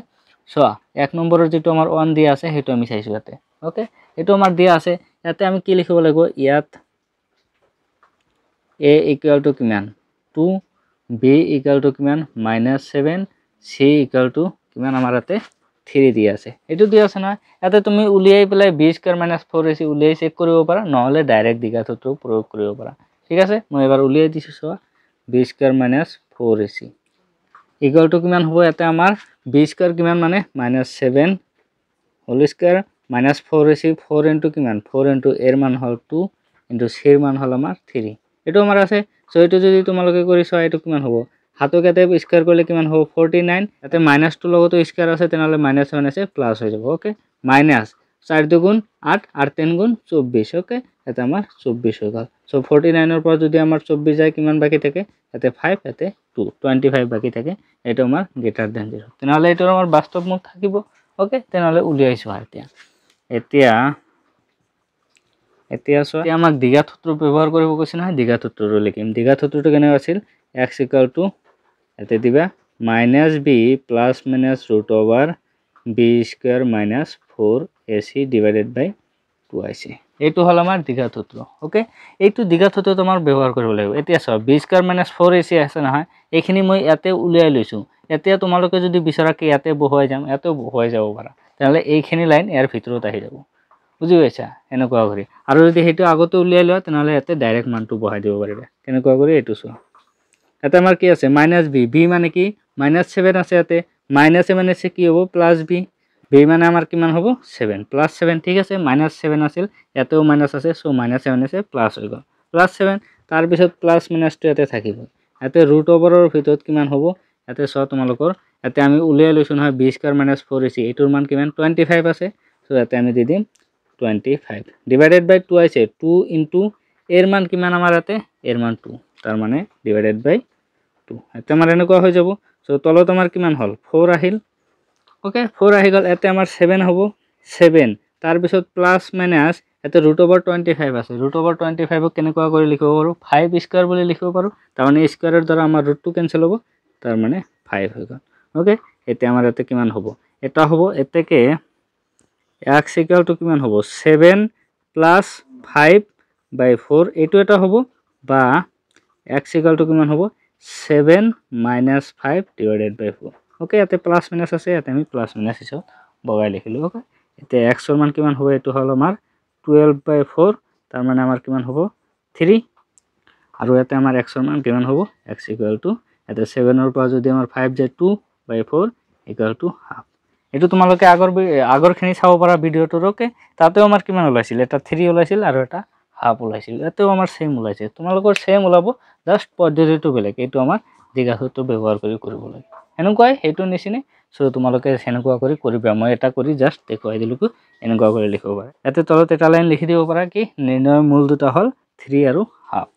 চোৱা 1 নম্বৰৰ যেটো আমাৰ 1 দিয়া আছে হেতু আমি চাইছো ইয়াতে ওকে এটো আমাৰ দিয়া আছে ইয়াতে আমি কি লিখিব লাগিব ইয়াত a equal to কিমান 2 b equal to কিমান -7 c equal to কিমান আমাৰ ইয়াতে 3 দিয়া আছে এটো দিয়া আছে না ইয়াতে তুমি উলিয়াই পেলাই b স্কয়ার - 4ac উলিয়াই চেক কৰিব পাৰা নহলে ডাইৰেক্ট দ্বিঘাত সূত্ৰ প্ৰয়োগ কৰিব পাৰা ঠিক আছে মই এবাৰ উলিয়াই দিছো চোৱা b square - 4ac equal to কিমান হ'ব ইয়াতে আমাৰ b স্কয়ার কিমান মানে -7 হোল স্কয়ার -4ac 4 ইনটু কিমান 4 ইনটু এর মান হল 2 ইনটু c এর মান হল আমাৰ 3 এটো আমাৰ আছে সো এটো যদি তোমালোকে কৰিছ এটো কিমান হ'ব হাতক এতে স্কয়ার করলে কিমান হ'ব 49 এতে -2 লগতো স্কয়ার আছে তেনহলে -7 আছে প্লাস হৈ যাব ওকে -4 দুগুণ 8 আর 3 গুণ 24 ওকে এটা আমার 24 হৈ গল সো 49 এর পর যদি আমার 24 যায় কিমান বাকি থাকে এতে 5 এতে 2 25 বাকি থাকে এটা আমার গ্রেটার দ্যান 0 তেনহলে এটার আমার বাস্তব মূল থাকিব ওকে তেনহলে উলিয়াইছো এতিয়া এতিয়া এতিয়া সো আমাক দ্বিঘাত সূত্ৰ ব্যৱহাৰ কৰিব কৈছে নহয় দ্বিঘাত সূত্ৰটো লিখিম দ্বিঘাত সূত্ৰটো কেনে আছিল x = এতে দিবা -b ± √b square - 4ac divided by 2ac এইটো হল আমাৰ দ্বিঘাত সূত্ৰ ওকে এইটো দ্বিঘাত সূত্ৰ তোমাৰ ব্যৱহাৰ কৰিব লাগিব এতিয়া সব b স্কয়ার - 4ac আছে নহয় এইখিনি মই ইয়াতে উলিয়াই লৈছো এতিয়া তোমালোকে যদি বিচাৰা কি ইয়াতে বহুৱাই যাম ইয়াতে বহুৱাই যাব পাৰা তাহলে এইখিনি লাইন ইয়াৰ ভিতৰত আহি যাব বুজি পাইছা এনেকুৱা কৰি আৰু যদি হেতু আগতে উলিয়াই লোৱা তেনহলে ইয়াতে ডাইৰেক্ট মানটো বহাই দিব পাৰিবা কেনেকুৱা কৰি এটো চোৱা এটা আমাৰ কি আছে -b মানে কি -7 আছে ইয়াতে -7 আছে কি হ'ব +b b মানে আমাৰ কিমান হ'ব 7 +7 ঠিক আছে -7 আছিল ইয়াতেও মাইনাস আছে সো -7 আছে প্লাস হৈ গল +7 তাৰ পিছত প্লাস মাইনাসটো ইয়াতে থাকিব ইয়াতে √ওভাৰৰ ভিতৰত কিমান হ'ব ইয়াতে সো তোমালোকৰ ইয়াতে আমি উলিয়াই লৈছো নহয় b স্কয়াৰ - 4ac এটোৰ মান কিমান 25 আছে সো ইয়াতে আমি দি দিম 25 ডিভাইডেড বাই 2 আছে 2 ইনটু এর মান কিমান আমাৰ ইয়াতে এৰ মান 2 তাৰ মানে ডিভাইডেড বাই 2 এটা আমাৰ এনেকুৱা হৈ যাব সো তলত আমাৰ কিমান হল 4 আহিল ওকে 4 আহি গল এতে আমাৰ 7 হ'ব 7 তাৰ পিছত প্লাস মাইনাস এতে √25 আছে √25 ক কেনেকুৱা কৰি লিখিব পাৰো 5 স্কয়াৰ বুলি লিখিব পাৰো তাৰ মানে স্কয়াৰৰ দ্বাৰা আমাৰ √2 ক্যান্সেল হ'ব তাৰ মানে 5 হৈ গল ওকে এতে আমাৰ এতে কিমান হ'ব এটা হ'ব এতেকে x = কিমান হ'ব 7 + 5 বাই 4 এটো এটা হ'ব বা x = কিমান হ'ব 7 - 5 ডিভাইডেড বাই 4 ওকে এতে প্লাস মাইনাস আছে এতে আমি প্লাস মাইনাস হিসাব বগাই লিখিলো ওকে এতে x এর মান কিমান হবে এটো হলো আমার 12/4 তার মানে আমার কিমান হ'ব 3 আৰু এতে আমাৰ x এর মান কিমান হ'ব x = এতে 7 এর পর যদি আমার 5 যায় 2/4 = হাফ এটো তোমালোকে আগৰখিনি চাব পাৰা ভিডিওটোৰ ওকে তাতেও আমাৰ কিমান ওলাইছিল এটা 3 ওলাইছিল আৰু এটা হাফ ওলাইছিল এতেও আমাৰ সেম ওলাইছে তোমালোকৰ সেম ওলাব জাস্ট পদ্ধতিটো বেলেগ এটো আমাৰ দ্বিঘাত সূত্ৰ ব্যৱহাৰ কৰি কৰিব লাগে এনেকুৱাই হেতু নিচিনে সো তোমালোকে সেনেকুৱা কৰি কৰিবা মই এটা কৰি জাস্ট দেখুৱাই দিলুকু এনেকুৱা কৰি লিখিব পাৰা এতে তলত এটা লাইন লিখি দিব পাৰা কি নিৰ্ণয় মূল দুটা হল 3 আৰু হাফ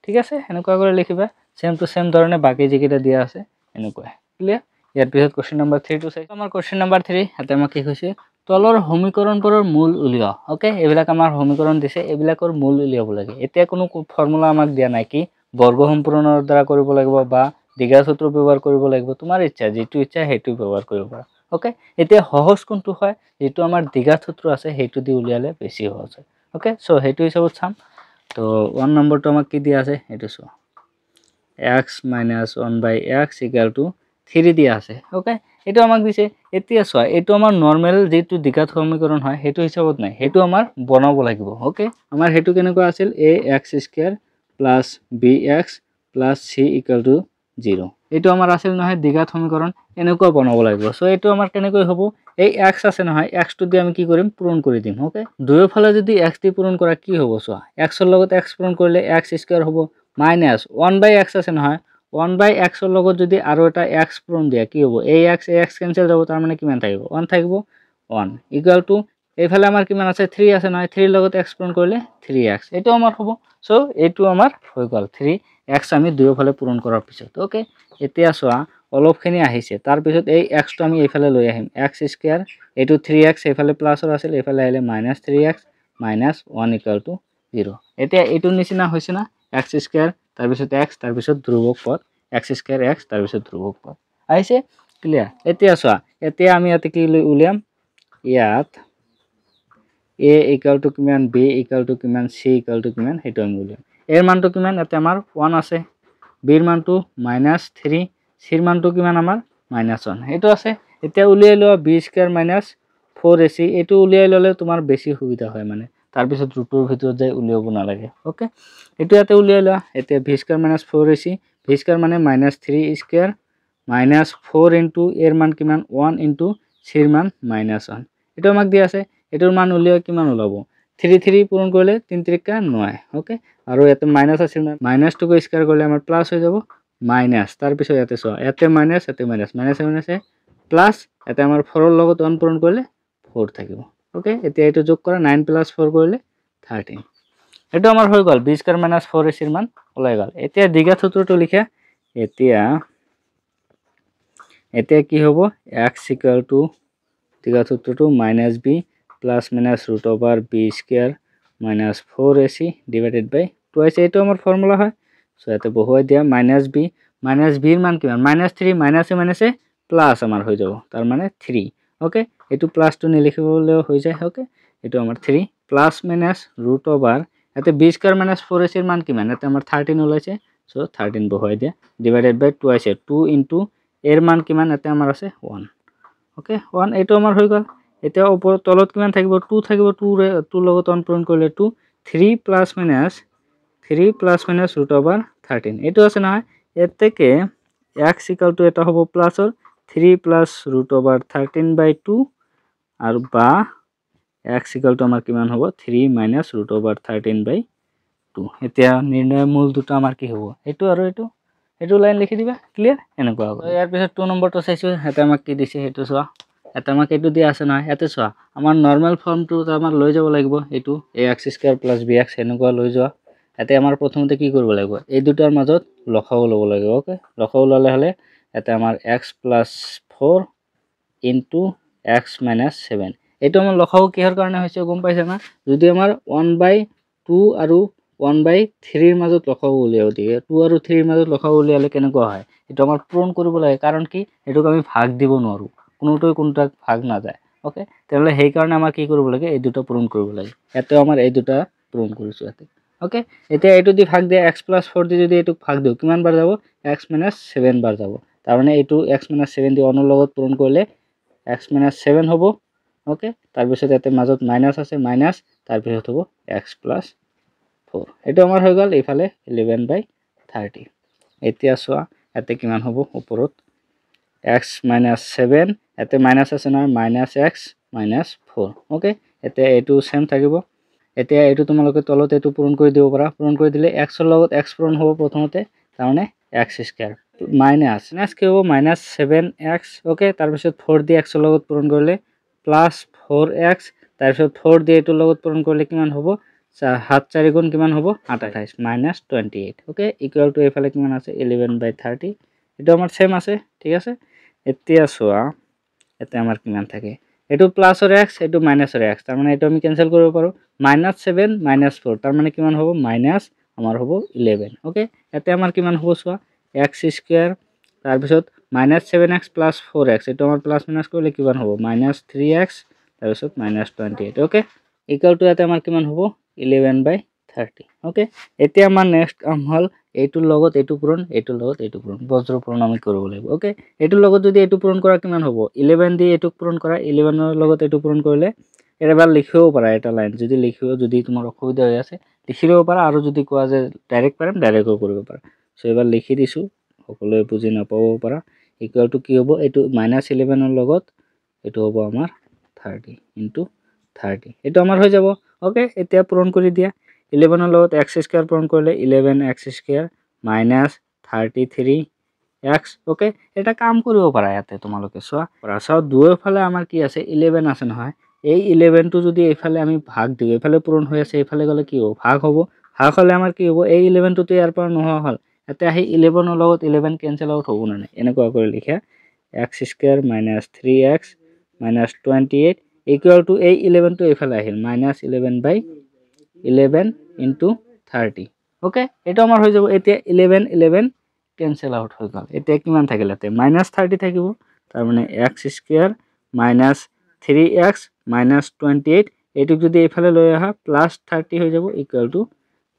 ঠিক আছে এনেকুৱা কৰি লিখিবা সেম টু সেম ধৰণে বাকি যেকিটা দিয়া আছে এনেকুৱা ক্লিয়াৰ ইয়াৰ পিছত কোশ্চেন নাম্বাৰ 3 টু চাই আমাৰ কোশ্চেন নাম্বাৰ 3 হাতে আমাক কি কৈছে তলৰ সমীকৰণবোৰৰ মূল উলিয়া ওকে এবিলাক আমাৰ সমীকৰণ দিছে এবিলাকৰ মূল উলিয়াব লাগে এতিয়া কোনো ফৰ্মুলা আমাক দিয়া নাই কি বৰ্গ সম্পূৰণৰ দ্বাৰা কৰিব লাগিব বা দ্বিঘাত সূত্ৰ ব্যৱহাৰ কৰিব লাগিব তোমাৰ ইচ্ছা যেটো ইচ্ছা হেতু ব্যৱহাৰ কৰিব পাৰা ওকে এতিয়া সহজ কোনটো হয় যেটো আমাৰ দ্বিঘাত সূত্ৰ আছে হেতু দি উলিয়ালে বেছি সহজ হয় ওকে সো হেতু হিচাপত চাম তো 1 নম্বৰটো আমাক কি দিয়া আছে এটো চোৱা x - 1/x = 3 দিয়া আছে ওকে এটো আমাক দিছে এতিয়া চোৱা এটো আমাৰ নৰমাল যেটো দ্বিঘাত সমীকৰণ হয় হেতু হিচাপত নাই হেতু আমাৰ বনাব লাগিব ওকে আমাৰ হেতু কেনেকুৱা আছিল ax² + bx + c = 0 এটো আমাৰ আছিল নহয় দ্বিঘাত সমীকৰণ এনেকুৱা বনাব লাগিব সো এটো আমাৰ কেনেকৈ হ'ব এই x আছে নহয় x টো দি আমি কি কৰিম পূৰণ কৰি দিম ওকে দুয়ো ফালে যদি x দি পূৰণ কৰা কি হ'ব চোৱা x এৰ লগত x পূৰণ কৰিলে x² হ'ব -1/x আছে নহয় 1/x এৰ লগত যদি আৰু এটা x পূৰণ দিয়া কি হ'ব এই x ক্যান্সেল যাব তাৰ মানে কিমান থাকিব 1 থাকিব 1 = এইফালে আমাৰ কিমান আছে 3 আছে নহয় 3 এৰ লগত x পূৰণ কৰিলে 3x এটো আমাৰ হ'ব সো এটো আমাৰ হৈ গল 3x আমি দুয়ো ফালে পূৰণ কৰাৰ পিছত ওকে এতিয়া চোৱা অলপখিনি আহিছে তাৰ পিছত এই x টো আমি এইফালে লৈ আহিম x² এটো 3x এইফালে প্লাসৰ আছিল এইফালে আহিলে -3x - 1 = 0 এতিয়া এটো নিচিনা হৈছে না এক্স স্কোয়াৰ তাৰপিছত এক্স তাৰপিছত ধ্ৰুৱক পদ এক্স স্কোয়াৰ এক্স তাৰপিছত ধ্ৰুৱক পদ আহিছে ক্লিয়াৰ এতিয়া চোৱা এতিয়া আমি ইয়াতে কি উলিয়াম ইয়াত a ইকুয়াল টু কিমান b ইকুয়াল টু কিমান c ইকুয়াল টু কিমান হেতু আমি উলিয়াম এর মানটো কিমান ইয়াতে আমাৰ 1 আছে b এৰ মানটো -3 c এৰ মানটো কিমান আমাৰ -1 হেতু আছে এতিয়া উলিয়াই লোৱা b স্কয়াৰ - 4ac এটো উলিয়াই ললে তোমাৰ বেছি সুবিধা হয় মানে তাৰ পিছত ৰুটৰ ভিতৰত যাই উলিয়াব নালাগে ওকে এটো ইয়াতে উলিয়াই লোৱা এতিয়া b square - 4ac b square মানে -3 স্কয়ার -4 ইনটু এর মান কিমান 1 ইনটু c এর মান -1 এটো আমাক দি আছে এটোৰ মান উলিয়াই কিমান ওলাব 3 3 পূৰণ কৰিলে 3 3 9 ওকে আৰু ইয়াতে মাইনাস আছে না -2 ক স্কয়াৰ কৰিলে আমাৰ প্লাস হৈ যাব মাইনাস তাৰ পিছত ইয়াতে চোৱা ইয়াতে মাইনাস ইয়াতে মাইনাস মাইনাস প্লাস ইয়াতে আমাৰ 4 ৰ লগত 1 পূৰণ কৰিলে 4 থাকিব ওকে এতিয়া এটো যোগ কৰা 9 + 4 কৰিলে 13 এটো আমাৰ হৈ গল b স্কয়াৰ - 4ac এৰ মান ওলাই গল এতিয়া দ্বিঘাত সূত্ৰটো লিখা এতিয়া কি হ'ব x = দ্বিঘাত সূত্ৰটো -b ± √b square - 4ac divided by 2ac এটো আমাৰ ফৰ্মুলা হয় সো এতে বহুৱাই দিয়া -b এৰ মান কিমান -3 মাইনাসে প্লাস আমাৰ হৈ যাব তার মানে 3 ওকে এটো প্লাস টু নিলিখিবলেও হৈ যায় ওকে এটো আমাৰ 3 প্লাস মাইনাস √, এতে b স্কয়াৰ - 4ac এৰ মান কিমান এতে আমাৰ 13 ওলাইছে সো 13 বহুৱাই দিয়া ডিভাইডেড বাই 2 আছে 2 ইনটু এৰ মান কিমান এতে আমাৰ আছে 1 ওকে 1 এটো আমাৰ হৈ গল এতিয়া ওপৰ তলত কিমান থাকিব 2 থাকিব 2 লগত 1 পূৰণ কৰিলে 2 3 প্লাস মাইনাস √13 এটো আছে না এৰ থেকে x = এটা হবে প্লাসৰ 3 প্লাস √13/2 আৰু বা x = আমাৰ কিমান হ'ব 3 মাইনাস √13/2 এতিয়া নিৰ্ণয় মূল দুটো আমাৰ কি হ'ব এটো আৰু এটো লাইন লিখি দিবা ক্লিয়াৰ এনেকুৱা হ'ব ইয়াৰ পিছত 2 নম্বৰটো চাইছো এটা আমাক কি দিছে হেতু চোৱা এটা আমাক এটো দিয়া আছে না এতে চোৱা আমাৰ নৰমাল ফৰ্মটো আমাৰ লৈ যাব লাগিব এটো ax² + bx এনেকুৱা লৈ যোৱা এতে আমাৰ প্ৰথমতে কি কৰিব লাগিব এই দুটাৰ মাজত লসাগু ল'ব লাগিব ওকে লসাগু ললে হলে এতে আমাৰ x + 4 ইনটু x - 7 এটো আমাৰ লসাগু কিহৰ কাৰণে হৈছে গম পাইছা না যদি আমাৰ 1/2 আৰু 1/3 এৰ মাজত লসাগু উলিয়াও দিয়ে 2 আৰু 3 এৰ মাজত লসাগু উলিয়ালে কেনেকুৱা হয় এটো আমাৰ পূৰণ কৰিব লাগে কাৰণ কি এটোক আমি ভাগ দিব নোৱাৰো কোনোটোই কোনটাক ভাগ না যায় ওকে তাহলে সেই কাৰণে আমাৰ কি কৰিব লাগে এই দুটো পূৰণ কৰিব লাগে এতে আমাৰ এই দুটা পূৰণ কৰিছো এতে ওকে এতিয়া এটো দি ভাগ দিয়া x + 4 দি যদি এটোক ভাগ দিও কিমান বাৰ যাব x - 7 বাৰ যাব তাৰ মানে এটো x - 7 দি অনৰ লগত পূৰণ কৰিলে x - 7 হ'ব ওকে তাৰ পিছত এতে মাজত মাইনাস আছে মাইনাস তাৰ পিছত হ'ব x + 4 এটো আমাৰ হৈ গল ইফালে 11/30 এতিয়া চোৱা এতে কিমান হ'ব ওপৰত x - 7 এতে মাইনাস আছে না -x - 4 ওকে এতে এটো সেম থাকিব এতিয়া এটো তোমালোকে তলত এটো পূৰণ কৰি দিব পাৰা পূৰণ কৰি দিলে x ৰ লগত x পূৰণ হ'ব প্ৰথমতে তাৰ মানে x² মাইনাস কি হ'ব -7x ওকে তাৰ পিছত 4 দি x ৰ লগত পূৰণ কৰিলে +4x তাৰ পিছত 4 দি এটোৰ লগত পূৰণ কৰিলে কিমান হ'ব 7 4 গুণ কিমান হ'ব 28 -28 ওকে ইকুয়াল টু এফালে কিমান আছে 11/30 এটো আমাৰ সেম আছে ঠিক আছে এতিয়া চোৱা এতে আমাৰ কিমান থাকে এটো প্লাসৰ x এটো মাইনাসৰ x তাৰ মানে এটো আমি ক্যান্সেল কৰিব পাৰো -7 -4 তাৰ মানে কিমান হ'ব মাইনাস আমাৰ হ'ব 11 ওকে এতে আমাৰ কিমান হ'ব চোৱা x² তাৰ পিছত -7x + 4x এটো আমাৰ প্লাস মাইনাস কৰিলে কিমান হ'ব -3x তাৰ পিছত -28 ওকে ইকুয়াল টু এতে আমাৰ কিমান হ'ব 11/30 ওকে এতিয়া আমাৰ নেক্সট কাম হল এইটোৰ লগত এইটো পূৰণ এইটোৰ লগত এইটো পূৰণ বজ্ৰ পূৰণ আমি কৰিব লাগিব ওকে এইটোৰ লগত যদি এইটো পূৰণ কৰা কিমান হ'ব 11 দি এইটো পূৰণ কৰা 11 ৰ লগত এইটো পূৰণ কৰিলে এবাৰ লিখিব পাৰা এটা লাইন যদি লিখিও যদি তোমাৰ অসুবিধা হৈ আছে লিখিব পাৰা আৰু যদি কোৱা যে ডাইৰেক্ট পাৰিম ডাইৰেক্টও কৰিব পাৰা সো এবাৰ লিখি দিছো সকলোৱে বুজি নাপাব পাৰা ইকুয়াল টু কি হ'ব এইটো -11 ৰ লগত এইটো হ'ব আমাৰ 30 * 30 এটো আমাৰ হৈ যাব ওকে এতিয়া পূৰণ কৰি দিয়া 11 ৰ লগত x² পূৰণ কৰিলে 11x² - 33x ওকে এটা কাম কৰিব পাৰা ইয়াতে তোমালোকে চোৱা ৰাসাও দুয়োফালে আমাৰ কি আছে 11 আছে নহয় এই 11 টো যদি এইফালে আমি ভাগ দিও এইফালে পূৰণ হৈ আছে এইফালে গলে কি হ'ব ভাগ হলে আমাৰ কি হ'ব এই 11 টো ইয়াৰ পৰা নোহোৱা হল এতে আহি 11 ৰ লগত 11 ক্যান্সেল আউট হ'ব না এনেকুৱা কৰি লিখা x² - 3x - 28 ইকুয়াল টু এই 11 টো এইফালে আহিল -11/11 * 30 ওকে এইটো আমাৰ হৈ যাব এতিয়া 11 11 কেনসেল আউট হৈ গ'ল এতিয়া কিমান থাকিল ইয়াতে -30 থাকিব তাৰ মানে x² - 3x - 28 এইটোক যদি এইফালে লৈ আহা +30 হৈ যাব ইকুৱেল টু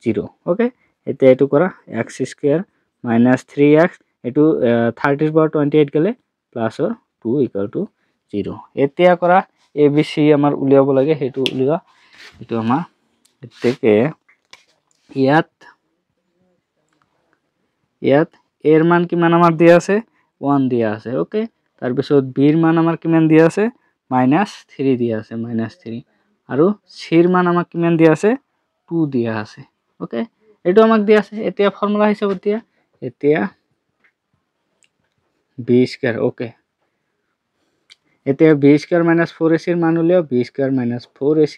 0 ওকে এতিয়া এইটো কৰা x² - 3x এইটো 30 ৰ পৰা 28 গলে +2 ইকুৱেল টু 0 এতিয়া কৰা abc আমাৰ উলিয়াব লাগে হেতু উলিয়া এটো আমাৰ এতেকে ইয়াত এৰ মান কিমান আমাৰ দিয়া আছে 1 দিয়া আছে ওকে তাৰ পিছত b ৰ মান আমাৰ কিমান দিয়া আছে -3 দিয়া আছে -3 আৰু c ৰ মান আমাক কিমান দিয়া আছে 2 দিয়া আছে ওকে এটো আমাক দিয়া আছে এতিয়া ফৰ্মুলা হিচাপত দিয়া এতিয়া b² ওকে এতিয়া b² - 4ac ৰ মান উলিয়াও b² - 4ac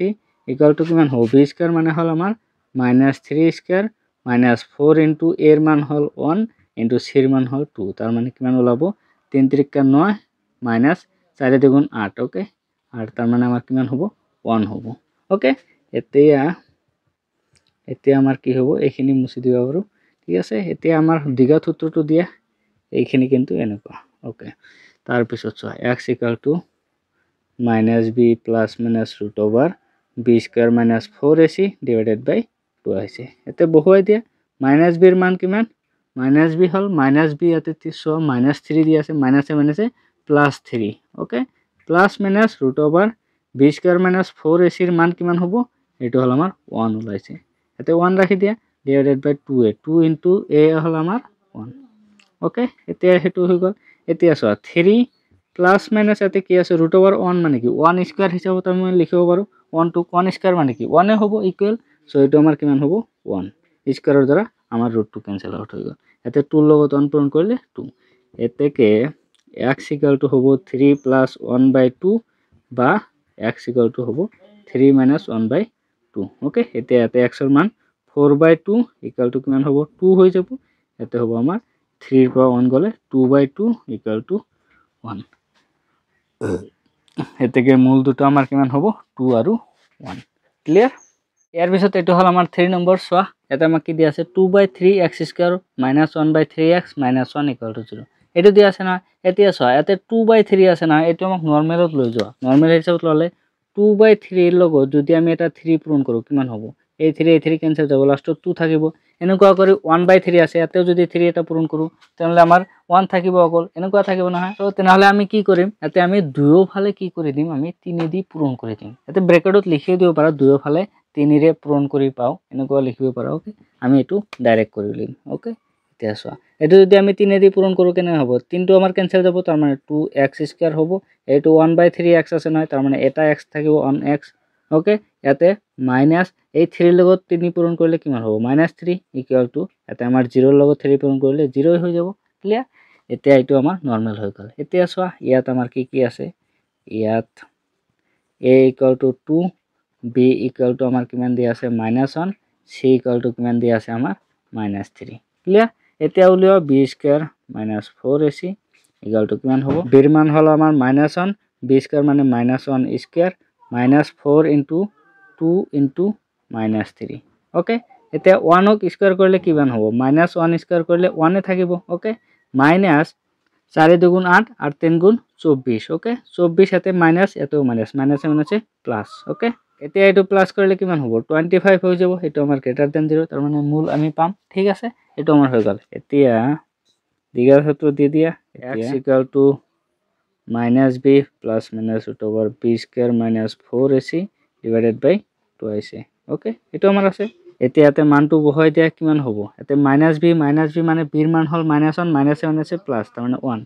ইকুৱেল টু কিমান হ'ব b² মানে হল আমাৰ -3² - 4 ইনটু a ৰ মান হল 1 ইনটু c ৰ মান হল 2 তাৰ মানে কিমান ওলাব 3 × 9 - 4 × 8 ওকে আৰু তাৰ মানে আমাৰ কিমান হ'ব 1 হ'ব ওকে এতিয়া আমাৰ কি হ'ব এইখিনি মুছি দিব পাৰো ঠিক আছে এতিয়া আমাৰ দ্বিঘাত সূত্ৰটো দিয়া এইখিনি কিন্তু এনেকুৱা ওকে তাৰ পিছত চোৱা x = -b ± √b² - 4ac / 2 আহিছে এতে বহুৱাই দিয়া -b ৰ মান কিমান -b হল -b ইয়াতে চোৱা -3 দি আছে -a +3 okay plus minus √b² - 4ac ৰ মান কিমান হ'ব এটো হল আমাৰ 1 ওলাইছে এতে 1 ৰাখি দিয়া / 2a 2 * a হল আমাৰ 1 ওকে এতিয়া হেতু হৈ গল এতিয়া চোৱা 3 প্লাস মাইনাস এতে কি আছে √1 মানে কি 1² হিচাপত আমি লিখিব পাৰো 1 টো 1² মানে কি 1 এ হ'ব ইকুৱেল সো এটো আমাৰ কিমান হ'ব 1 স্কয়াৰৰ দ্বাৰা আমাৰ √2 কেনসেল আউট হৈ গল এতে 2 লগত 1 পূৰণ কৰিলে 2 এতেকে x = হ'ব 3 + 1/2 বা x = হ'ব 3 - 1/2 ওকে এতিয়া এতে x ৰ মান 4/2 ইকুৱেল টু কিমান হ'ব 2 হৈ যাব এতে হ'ব আমাৰ 3 ৰ পৰা 1 গলে 2/2 ইকুৱেল টু 1 এতেকে মূল দুটো আমাৰ কিমান হ'ব 2 আৰু 1 ক্লিয়াৰ ইয়াৰ পিছত এটো হল আমাৰ 3 নম্বৰ সোয়া এটা আমাক কি দিয়া আছে 2/3x² - 1/3x - 1 = 0 এটো দিয়া আছে না এতিয়া সোয়া এতে 2/3 আছে না এটো আমাক নরমালত লৈ যোৱা নৰমাল হিচাপত ললে 2/3 ৰ লগত যদি আমি এটা 3 পূৰণ কৰো কিমান হ'ব এই 3 কেনসেল যাব লাষ্টত 2 থাকিব এনেকুৱা কৰি 1/3 আছে এতেও যদি 3 এটা পূৰণ কৰো তেনলে আমাৰ 1 থাকিব অকল এনেকুৱা থাকিব নহয় তো তেনেহলে আমি কি কৰিম এতে আমি দুয়োফালে কি কৰি দিম আমি 3 দি পূৰণ কৰি দিম এতে ব্ৰেকেটত লিখি দিব পাৰা দুয়োফালে 3 ৰে পূৰণ কৰি পাও এনেকুৱা লিখিব পাৰা ওকে আমি এটো ডাইৰেক্ট কৰি লিম ওকে এতিয়া সোয়া এটো যদি আমি 3 দি পূৰণ কৰো কেনে হ'ব 3 টো আমাৰ কেনসেল যাব তাৰ মানে 2x² হ'ব এটো 1/3x আছে নহয় তাৰ মানে এটা x থাকিব 1x ওকে ইয়াতে মাইনাস এই 3 ৰ লগত 3 পূৰণ কৰিলে কিমান হ'ব -3 ইকুৱেল টু এটা আমাৰ 0 ৰ লগত 3 পূৰণ কৰিলে 0 হৈ যাব ক্লিয়াৰ এতিয়া এটো আমাৰ নৰমাল হৈ গল এতিয়া সোয়া ইয়াত আমাৰ কি আছে ইয়াত a = 2 b = আমাৰ কিমান দিয়া আছে -1 c = কিমান দিয়া আছে আমাৰ -3 ক্লিয়াৰ এতিয়া উলিয়াও b² - 4ac = কিমান হ'ব b ৰ মান হল আমাৰ -1 b² মানে -1² -4 * 2 * -3 ওকে এতিয়া 1 ক স্কয়ার কৰিলে কিমান হ'ব -1 স্কয়াৰ কৰিলে 1 এ থাকিব ওকে -4 * 2 = 8 আর 3 * 24 ওকে 24 এতে মাইনাস এতেও মাইনাস মাইনাসে প্লাস ওকে এতিয়া এটো প্লাস কৰিলে কিমান হ'ব 25 হৈ যাব এটো আমাৰ গ্ৰেটাৰ দ্যান 0 তাৰ মানে মূল আমি পাম ঠিক আছে এটো আমাৰ হৈ গল এতিয়া দ্বিঘাত সূত্র দি দিয়া x = -b ± √b² - 4ac / 2ac okay এটো আমাৰ আছে এতিয়া এতে মানটো বহাই দিয়া কিমান হ'ব এতে -b মানে b ৰ মান হল -1 মাইনাসে প্লাস তাৰ মানে 1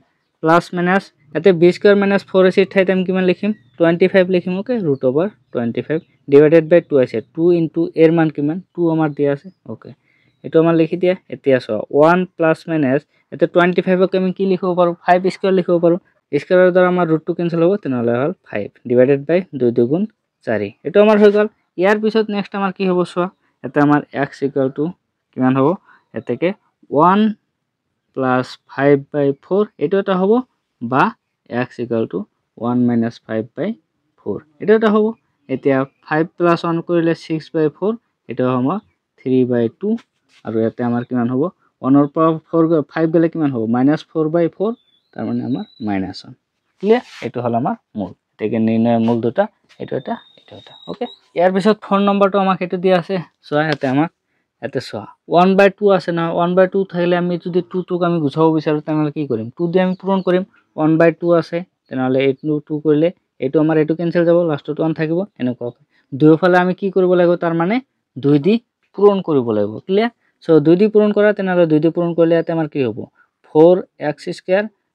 প্লাস মাইনাস এতে b² - 4ac ৰ ঠাইত আমি কিমান লিখিম 25 লিখিম ওকে √25 / 2 আছে 2 * a ৰ মান কিমান 2 আমাৰ দিয়া আছে ওকে এটো আমাৰ লিখি দিয়া এতিয়া চোৱা 1 প্লাস মাইনাস এতে 25 ক আমি কি লিখিব পাৰো 5² লিখিব পাৰো স্কয়াৰৰ দ্বাৰা আমাৰ √2 কেনসেল হ'ব তেনহলে হল 5 / 2 * 2 = 4 এটো আমাৰ হৈ গল ইয়াৰ পিছত নেক্সট আমাৰ কি হ'ব সোয়া এতে আমাৰ x = কিমান হ'ব এতেকে 1 + 5/4 এটো এটা হ'ব বা x = 1 - 5/4 এটো এটা হ'ব এতিয়া 5 + 1 কৰিলে 6/4 এটো হ'ব 3/2 আৰু ইয়াতে আমাৰ কিমান হ'ব 1 ৰ পৰা 5 গ'লে কিমান হ'ব -4/4 তাৰ মানে আমাৰ -1 ক্লিয়াৰ এইটো হ'ল আমাৰ মূল এতেকে নিৰ্ণয় মূল দুটা এইটো এটা ওকে ইয়াৰ পিছত 4 নম্বৰটো আমাক এইটো দিয়া আছে চোৱা ইয়াতে আমাক ইয়াতে চোৱা 1/2 আছে না 1/2 থাকিলে আমি যদি 2 টোক আমি গুচাব বিচাৰো তেনেহলে কি কৰিম 2 দি আমি পূৰণ কৰিম 1/2 আছে তেনেহলে 2 কৰিলে এইটো আমাৰ এইটো কেনসেল যাব লাষ্টত 1 থাকিব এনেকুৱা দুয়োফালে আমি কি কৰিব লাগিব তাৰ মানে 2 দি পূৰণ কৰিব লাগিব ক্লিয়াৰ সো 2 দি পূৰণ কৰা তেনেহলে 2 দি পূৰণ কৰিলে ইয়াতে আমাৰ কি হ'ব 4x²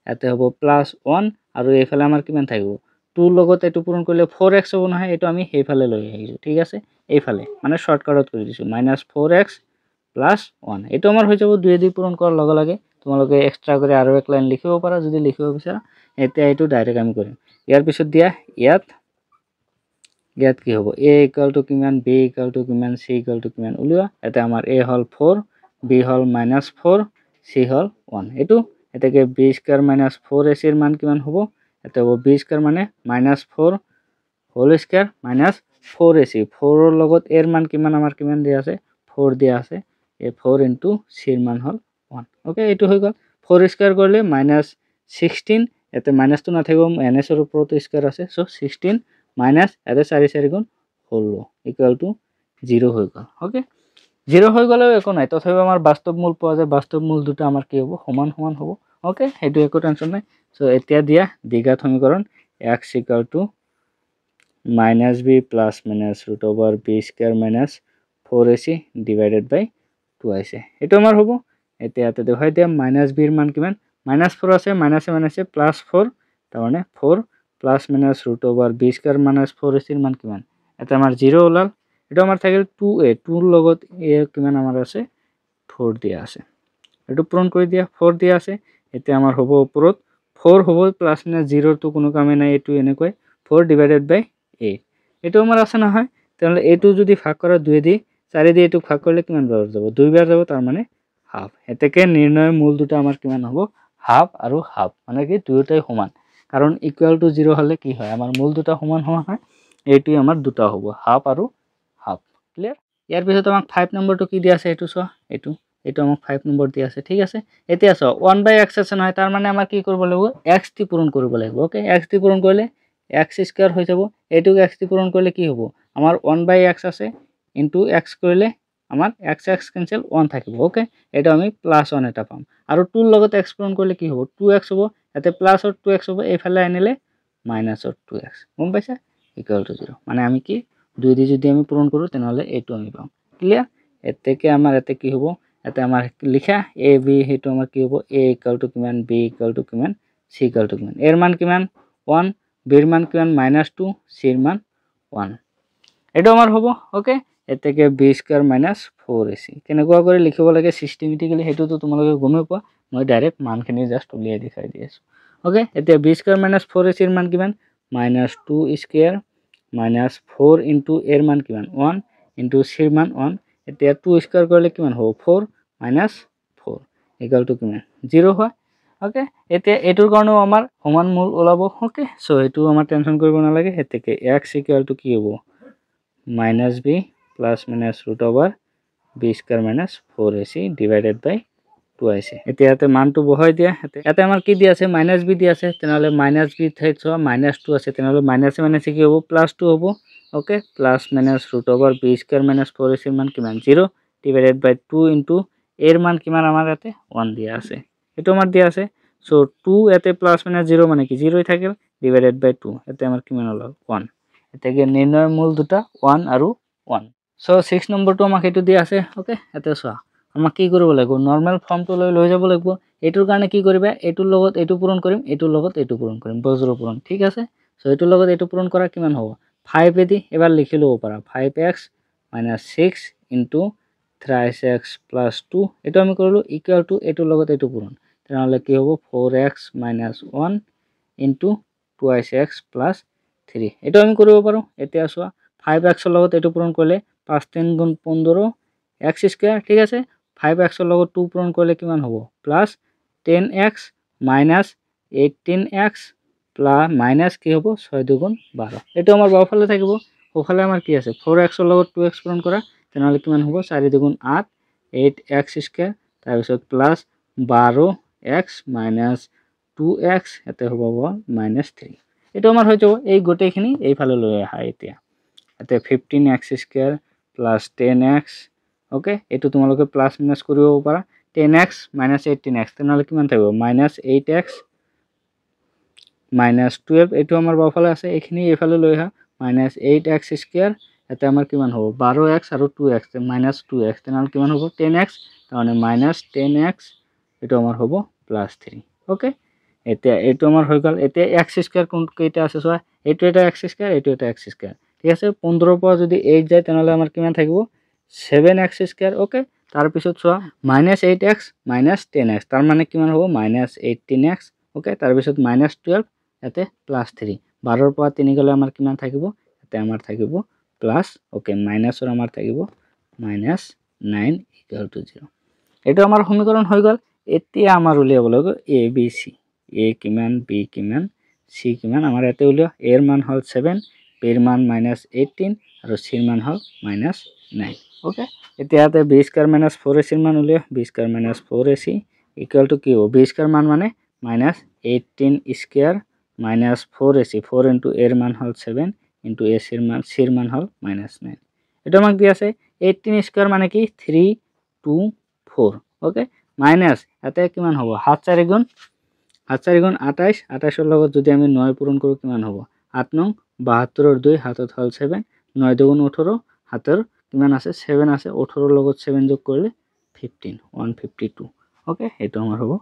ইয়াতে হ'ব +1 আৰু এইফালে আমাৰ কিমান থাকিব 2 লগত এইটো পূৰণ কৰিলে 4x হ'ব নহয় এইটো আমি সেইফালে লৈ আহিছো ঠিক আছে এইফালে মানে শৰ্টকাটত কৰি দিছো -4x + 1 এইটো আমাৰ হৈ যাব 2 দি পূৰণ কৰাৰ লগে লগে তোমালোকে এক্সট্ৰা কৰি আৰু এক লাইন লিখিব পাৰা যদি লিখিব বিচাৰা এতিয়া এইটো ডাইৰেক্ট আমি কৰিম ইয়াৰ পিছত দিয়া ইয়াত কি হ'ব a = কিমান b = কিমান c = কিমান উলিওৱা এটা আমাৰ a hall 4 b hall -4 c হল 1 এটো এটাকে b² - 4ac এর মান কিমান হ'ব এটা হ'ব b² মানে -4 হোল স্কয়ার -4ac 4 এর লগত এর মান কিমান আমাৰ কিমান দিয়া আছে 4 দিয়া আছে এই 4 * c এর মান হল 1 ওকে এটো হৈ গল 4² করলে -16 এতে মাইনাস তো না থাকিব ns এর উপরতে স্কয়ার আছে সো 16 মাইনাস এতে 4 4 গুণ 16 = 0 হৈ গল ওকে 0 হৈ গলেও একো নাই তথাপি আমাৰ বাস্তৱ মূল পোৱা যায় বাস্তৱ মূল দুটা আমাৰ কি হ'ব সমান সমান হ'ব ওকে হেতু একো টেনশন নাই সো এতিয়া দিয়া দ্বিঘাত সমীকরণ x = -b + -√b² - 4ac / 2ac এটো আমাৰ হ'ব এতিয়া ইয়াতে দেখাই দিয়া -b এর মান কিমান -4 আছে মাইনাসে +4 তার মানে 4 + -√b² - 4ac এর মান কিমান এটা আমাৰ 0 ওলাল এটা আমাৰ থাকিল 2a 2 ৰ লগত a কিমান আমাৰ আছে 4 দিয়া আছে এটো পূৰণ কৰি দিয়া 4 দিয়া আছে এতিয়া আমাৰ হ'ব ওপৰত 4 হ'ব +-0 তো কোনো কামে নাই এটো এনেকৈ 4 / 8 এটো আমাৰ আছে নহয় তাহলে এটো যদি ভাগ কৰা 2 দি 4 দি এটো ভাগ করলে কিমান বার যাব 2 বার যাব তার মানে হাফ এতেকে নির্ণয় মূল দুটো আমার কিমান হ'ব হাফ আৰু হাফ মানে কি দুটোই সমান কারণ = 0 হলে কি হয় আমার মূল দুটো সমান সমান হয় এইটোই আমার দুটো হ'ব হাফ আৰু হাফ ক্লিয়াৰ ইয়াৰ পিছত আমাক 5 নম্বৰটো কি দিয়া আছে এটো চোৱা এটো আমাক 5 নম্বৰ দিয়া আছে ঠিক আছে এতিয়া চোৱা 1/x আছে নহয় তাৰ মানে আমাৰ কি কৰিব লাগিব x দি পূৰণ কৰিব লাগিব ওকে x দি পূৰণ কৰিলে x² হৈ যাব এটোক x দি পূৰণ কৰিলে কি হ'ব আমাৰ 1/x আছে ইনটু x কৰিলে আমাৰ x কেনসেল 1 থাকিব ওকে এটা আমি +1 এটা পাম আৰু 2 ৰ লগত x পূৰণ কৰিলে কি হ'ব 2x হ'ব এতে প্লাস আৰু 2x হ'ব এইফালে আনিলে -2x গম পাইছা = 0 মানে আমি কি 2 দি যদি আমি পূৰণ কৰো তেনেহলে এইটো আমি পাম ক্লিয়াৰ এতেকে আমাৰ এতে কি হ'ব এতে আমাৰ লিখা a b হেতু আমাৰ কি হ'ব a = কিমান b = কিমান c = কিমান এর মান কিমান 1 b এর মান কিমান -2 c এর মান 1 এটো আমাৰ হ'ব ওকে এতেকে b² - 4ac কেনেকুৱা কৰি লিখিব লাগে সিস্টেমেটিক্যালি হেতু তো তোমালোকে গমে পোৱা মই ডাইৰেক্ট মানখিনি জাস্ট উলিয়াই দেখাই দি আছো ওকে এতিয়া b² - 4ac এর মান কিমান -2² - 4 * এর মান কিমান 1 * c এর মান 1 এতিয়া 2² কৰিলে কিমান হ'ব 4 - 4 = কিমান 0 হয় ওকে এতিয়া এটোৰ কাৰণেও আমাৰ সমান মূল ওলাব ওকে সো এটো আমাৰ টেনশন কৰিব নালাগে এতেকে x = কি হ'ব -b + -√b² - 4ac / 2ac এতিয়া ইয়াতে মানটো বহাই দিয়া ইয়াতে আমাৰ কি দিয়া আছে -b দিয়া আছে তেনেহলে -b ঠাইত চোৱা -2 আছে তেনেহলে মাইনাসে কি হ'ব +2 হ'ব ওকে + -√b² - 4ac এর মান কিমান 0 / 2 * এর মান কিমান আমাৰ ইয়াতে 1 দিয়া আছে এটো আমাৰ দিয়া আছে সো 2 এতে +-0 মানে কি 0ই থাকিল / 2 এতে আমাৰ কিমান হল 1 এতেকে নিৰ্ণয় মূল দুটা 1 আৰু 1 সো 6 নম্বৰটো আমাক এটো দিয়া আছে ওকে এতে চোৱা আমাক কি কৰিব লাগিব নৰমাল ফৰ্মটো লৈ যাব লাগিব এটোৰ কাৰণে কি কৰিবা এটোৰ লগত এটো পূৰণ কৰিম এটোৰ লগত এটো পূৰণ কৰিম বজ্ৰ পূৰণ ঠিক আছে সো এটোৰ লগত এটো পূৰণ কৰা কিমান হ'ব 5 এদি এবাৰ লিখি লব পাৰা 5x - 6 * 3x + 2 এটো আমি কৰিলো = এটোৰ লগত এটো পূৰণ তেনেহলে কি হ'ব 4x - 1 * 2x + 3 এটো আমি কৰিব পাৰো এতিয়া চোৱা 5x ৰ লগত এটো পূৰণ কৰিলে 5 × 3 = 15 x² ঠিক আছে 5x ৰ লগত 2 পূৰণ কৰিলে কিমান হ'ব +10x - 18x + কি হ'ব 6 × 2 = 12 এটো আমাৰ বাওফালে থাকিব ওফালে আমাৰ কি আছে 4x ৰ লগত 2x পূৰণ কৰা তেনেহলে কিমান হ'ব 4 × 2 = 8 8x² তাৰপিছত প্লাছ 12x মাইনাছ 2x ইয়াতে হ'ব -3 এইটো আমাৰ হৈ যাব এই গোটেইখিনি এইফালে লৈ আহা এতিয়া ইয়াতে 15x² প্লাছ 10x ওকে এইটো তোমালোকে প্লাছ মাইনাছ কৰিব পাৰা 10x মাইনাছ 18x তেনেহ'লে কিমান থাকিব -8x মাইনাছ 12 এইটো আমাৰ বাওঁফালে আছে এইখিনি এইফালে লৈ আহা -8x² ইয়াতে আমাৰ কিমান হ'ব 12x আৰু 2x -2x তেনেহ'লে কিমান হ'ব 10x তাৰমানে -10x এইটো আমাৰ হ'ব +3 ওকে এতিয়া এইটো আমাৰ হৈ গ'ল এতিয়া x² কোন কেইটা আছে চোৱা এইটো এটা x² এইটো এটা x² ঠিক আছে 15 পৰা যদি 8 যায় তেনেহ'লে আমাৰ কিমান থাকিব 7x² ওকে তাৰ পিছত চোৱা -8x -10x তাৰ মানে কিমান হ'ব -18x ওকে তাৰ পিছত -12 ইয়াতে +3 12 পৰা 3 গ'লে আমাৰ কিমান থাকিব ইয়াতে আমাৰ থাকিব প্লাস ওকে মাইনাসৰ আমাৰ থাকিব -9 = 0 এইটো আমাৰ সমীকৰণ হৈ গ'ল এতিয়া আমাৰ উলিয়াব লাগিব a b c a কিমান b কিমান c কিমান আমাৰ ইয়াতে উলিয়া a এৰ মান হল 7 b এৰ মান -18 আৰু c এর মান হল -9 ওকে এতিয়া ইয়াতে b² - 4ac এর মান উলিয়া b² - 4ac = কি হবে b² মান মানে -18² - 4ac 4 * a এর মান হল 7 * a c এর মান হল -9 এটা আমাক দি আছে 18² মানে কি 3 2 4 ওকে মাইনাস এতে কিমান হ'ব 7 4 গুণ 28 28 এর লগত যদি আমি 9 পূরণ কৰো কিমান হ'ব 8 9 72 এৰ 2 হাতত হল 7 9 2 18 হাতৰ কিমান আছে 7 আছে 18 এৰ লগত 7 যোগ কৰিলে 15 152 ওকে এটো আমাৰ হ'ব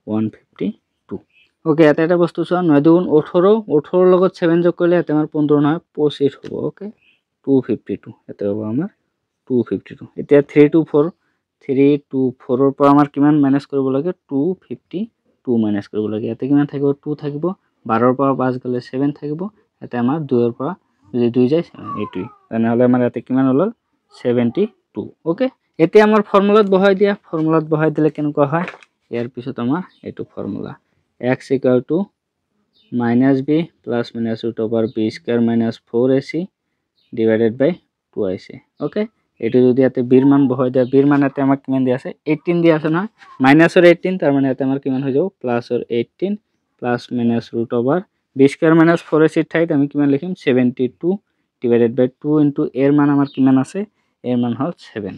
152 ওকে এটা বস্তু চোৱা 9 2 18 18 এৰ লগত 7 যোগ কৰিলে এতে আমাৰ 15 নহয় 25 হ'ব ওকে 252 এতে হ'ব আমাৰ 252 এতিয়া 3 2 4 3 2 4 এৰ পৰা আমাৰ কিমান মাইনাস কৰিব লাগে 252 মাইনাস কৰিব লাগে এতে কিমান থাকিব 2 থাকিব 12 এৰ পৰা 5 গলে 7 থাকিব এতে আমাৰ 2 এৰ পৰা যদি 2 যায় এইটোই তেনেহলে আমাৰ এতে কিমান হল 72 ওকে এতিয়া আমাৰ ফৰ্মুলাত বহাই দিয়া ফৰ্মুলাত বহাই দিলে কেনেকুৱা হয় ইয়াৰ পিছত আমাৰ এটো formula x = -b plus minus root over b square minus 4ac divided by 2ac okay এটো যদি এতে b এর মান বহাই দেয়া b এর মান এতে আমাক কিমান দি আছে 18 দি আছে না -18 তার মানে এতে আমার কিমান হৈ যাব +18 plus minus root over b square minus 4ac ঠাইত আমি কিমান লিখিম 72 divided by 2 into a এর মান আমার কিমান আছে a এর মান হল 7